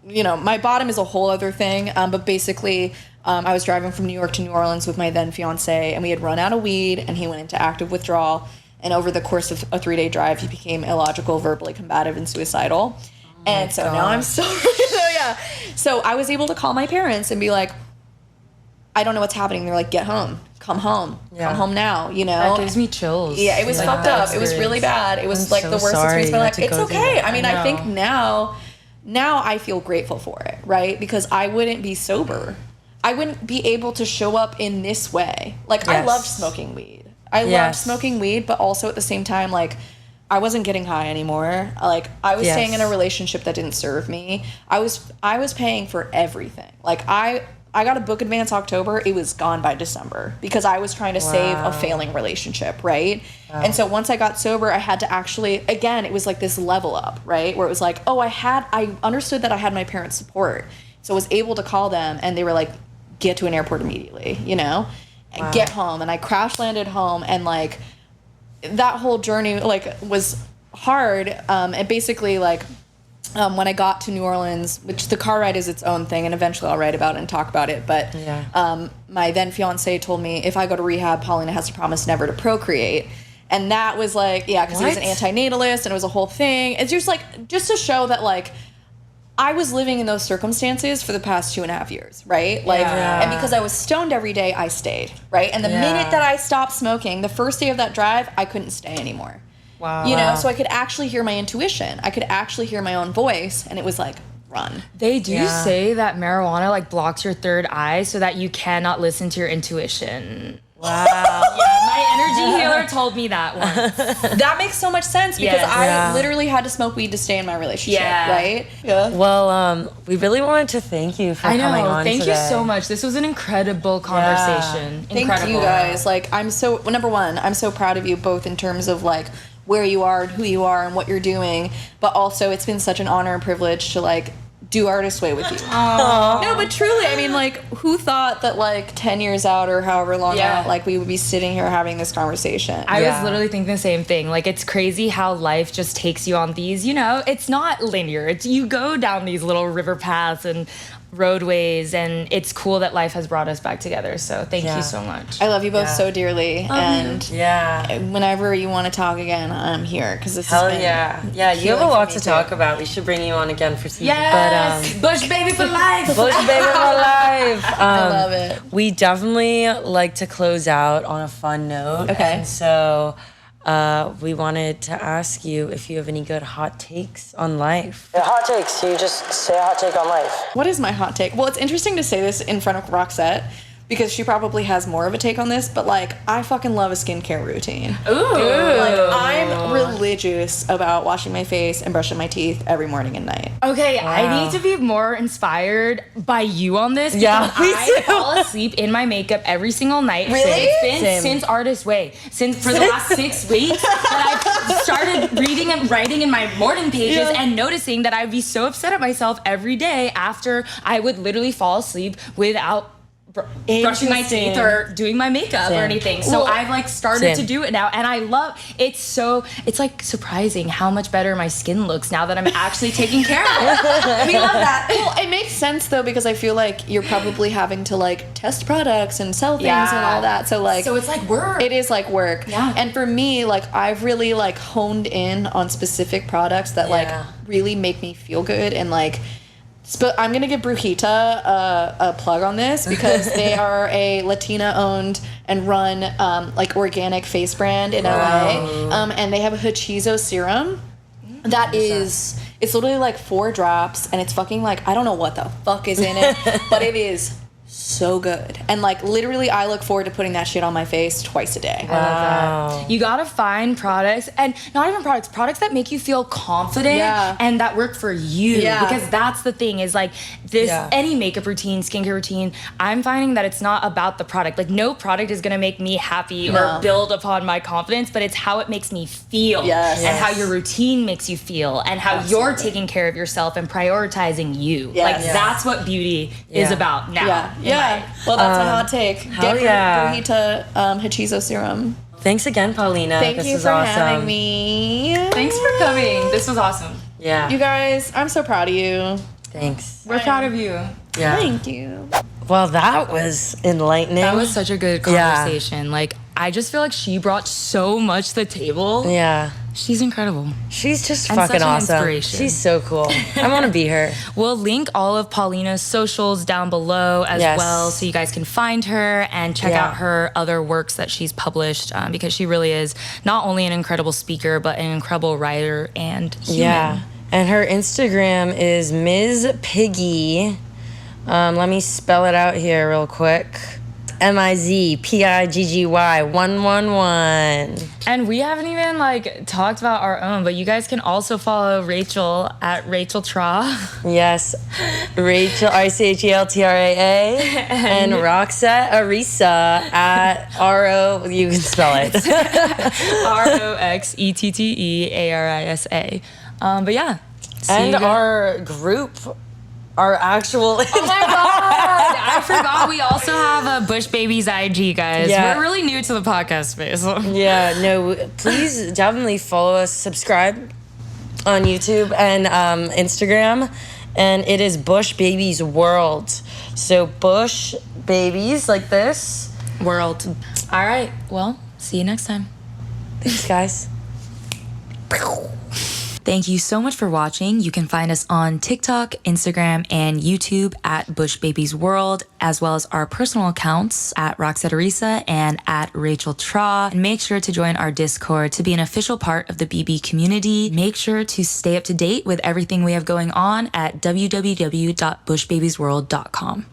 you know, my bottom is a whole other thing, but basically I was driving from New York to New Orleans with my then fiance, and we had run out of weed, and he went into active withdrawal, and over the course of a 3-day drive, he became illogical, verbally combative, and suicidal. And so now I'm so so I was able to call my parents and be like, I don't know what's happening. They're like, get home, come home now, you know? That gives me chills. Yeah, it was like, fucked up. It was really bad. It was like the worst experience of my life. It's okay. I mean, I think now I feel grateful for it, right? Because I wouldn't be sober. I wouldn't be able to show up in this way. Like, I loved smoking weed. I loved smoking weed, but also at the same time, like, I wasn't getting high anymore. Like, I was staying in a relationship that didn't serve me. I was paying for everything. Like, I got a book advance October. It was gone by December because I was trying to save a failing relationship, right? And so once I got sober, I had to actually, again, it was like this level up, right? Where it was like, oh, I understood that I had my parents' support. So I was able to call them, and they were like, get to an airport immediately, you know? And get home. And I crash landed home, and like that whole journey like was hard. And basically like when I got to New Orleans, which the car ride is its own thing, and eventually I'll write about it and talk about it. But my then fiance told me, if I go to rehab, Paulina has to promise never to procreate. And that was like, because he was an antinatalist, and it was a whole thing. It's just like, just to show that like, I was living in those circumstances for the past 2.5 years, right? Like, and because I was stoned every day, I stayed, right? And the minute that I stopped smoking, the first day of that drive, I couldn't stay anymore. Wow. You know, so I could actually hear my intuition. I could actually hear my own voice, and it was like, run. They do say that marijuana like blocks your third eye so that you cannot listen to your intuition. Wow. My energy healer told me that once. That makes so much sense because I literally had to smoke weed to stay in my relationship, right? Yeah. Well, we really wanted to thank you for coming on Thank today. you so much. This was an incredible conversation. Thank you guys. Like, I'm so, number one, I'm so proud of you both in terms of like where you are and who you are and what you're doing, but also it's been such an honor and privilege to like do Artist Way with you. No, but truly, I mean, like, who thought that like 10 years out or however long out, like we would be sitting here having this conversation? I was literally thinking the same thing. Like, it's crazy how life just takes you on these, you know, it's not linear. It's, you go down these little river paths and roadways, and it's cool that life has brought us back together. So thank you so much. I love you both so dearly, and whenever you want to talk again, I'm here because this has been you have a lot to talk about. We should bring you on again for season. Bush baby for life. Bush baby for life. I love it. We definitely like to close out on a fun note. Okay. And so we wanted to ask you if you have any good hot takes on life. Yeah, hot takes. You just say a hot take on life. What is my hot take? Well, it's interesting to say this in front of Roxette because she probably has more of a take on this, but like, I fucking love a skincare routine. Ooh. Like, I'm religious about washing my face and brushing my teeth every morning and night. Okay, I need to be more inspired by you on this. Yeah, because me I too. fall asleep in my makeup every single night. Really? It's been Same. since Artist Way. Since for the last 6 weeks that I've started reading and writing in my morning pages and noticing that I'd be so upset at myself every day after I would literally fall asleep without brushing my teeth or doing my makeup or anything. So I've like started to do it now, and I love it's. So it's like surprising how much better my skin looks now that I'm actually taking care of it. We love that. Well, it makes sense though because I feel like you're probably having to like test products and sell things and all that. So like, so it's like work. It is like work. Yeah. And for me, like I've really like honed in on specific products that like really make me feel good and like. But I'm gonna give Brujita a plug on this because they are a Latina-owned and run like organic face brand in LA, and they have a Hachizo serum that is it's literally like 4 drops, and it's fucking like I don't know what the fuck is in it, but it is so good. And like literally I look forward to putting that shit on my face twice a day. I love that. You gotta find products, and not even products that make you feel confident and that work for you. Because that's the thing is like this any makeup routine, skincare routine, I'm finding that it's not about the product. Like no product is gonna make me happy or build upon my confidence, but it's how it makes me feel and how your routine makes you feel and how you're taking care of yourself and prioritizing you. Like that's what beauty is about now. Yeah. Well, that's my hot take. Get Brujita Hachizo serum. Thanks again, Paulina. Thank this you was for awesome. having me. Thanks for coming. This was awesome. Yeah. You guys, I'm so proud of you. Thanks. We're proud of you. Yeah. Thank you. Well, that was enlightening. That was such a good conversation. Like, I just feel like she brought so much to the table. Yeah. She's incredible. She's just And fucking such an awesome. inspiration. She's so cool. I want to be her. We'll link all of Paulina's socials down below as well, so you guys can find her and check out her other works that she's published, because she really is not only an incredible speaker, but an incredible writer and human. Yeah. And her Instagram is Ms. Piggy. Let me spell it out here real quick. MIZPIGGY 111. And we haven't even like talked about our own, but you guys can also follow Rachel at Rachel Tra. Yes, Rachel RCHELTRAA and Roxette Arisa at RO. You can spell it. ROXETTEARISA. But yeah. And our group. Our actual. Oh my god! I forgot we also have a Bush Babies IG, guys. Yeah. We're really new to the podcast space. Yeah, no, please definitely follow us, subscribe on YouTube and Instagram. And it is Bush Babies World. So Bush Babies like this. World. All right. Well, see you next time. Thanks, guys. Thank you so much for watching. You can find us on TikTok, Instagram, and YouTube at Bush Babies World, as well as our personal accounts at Rox Rachel and at Rachel Tra. And make sure to join our Discord to be an official part of the BB community. Make sure to stay up to date with everything we have going on at www.bushbabiesworld.com.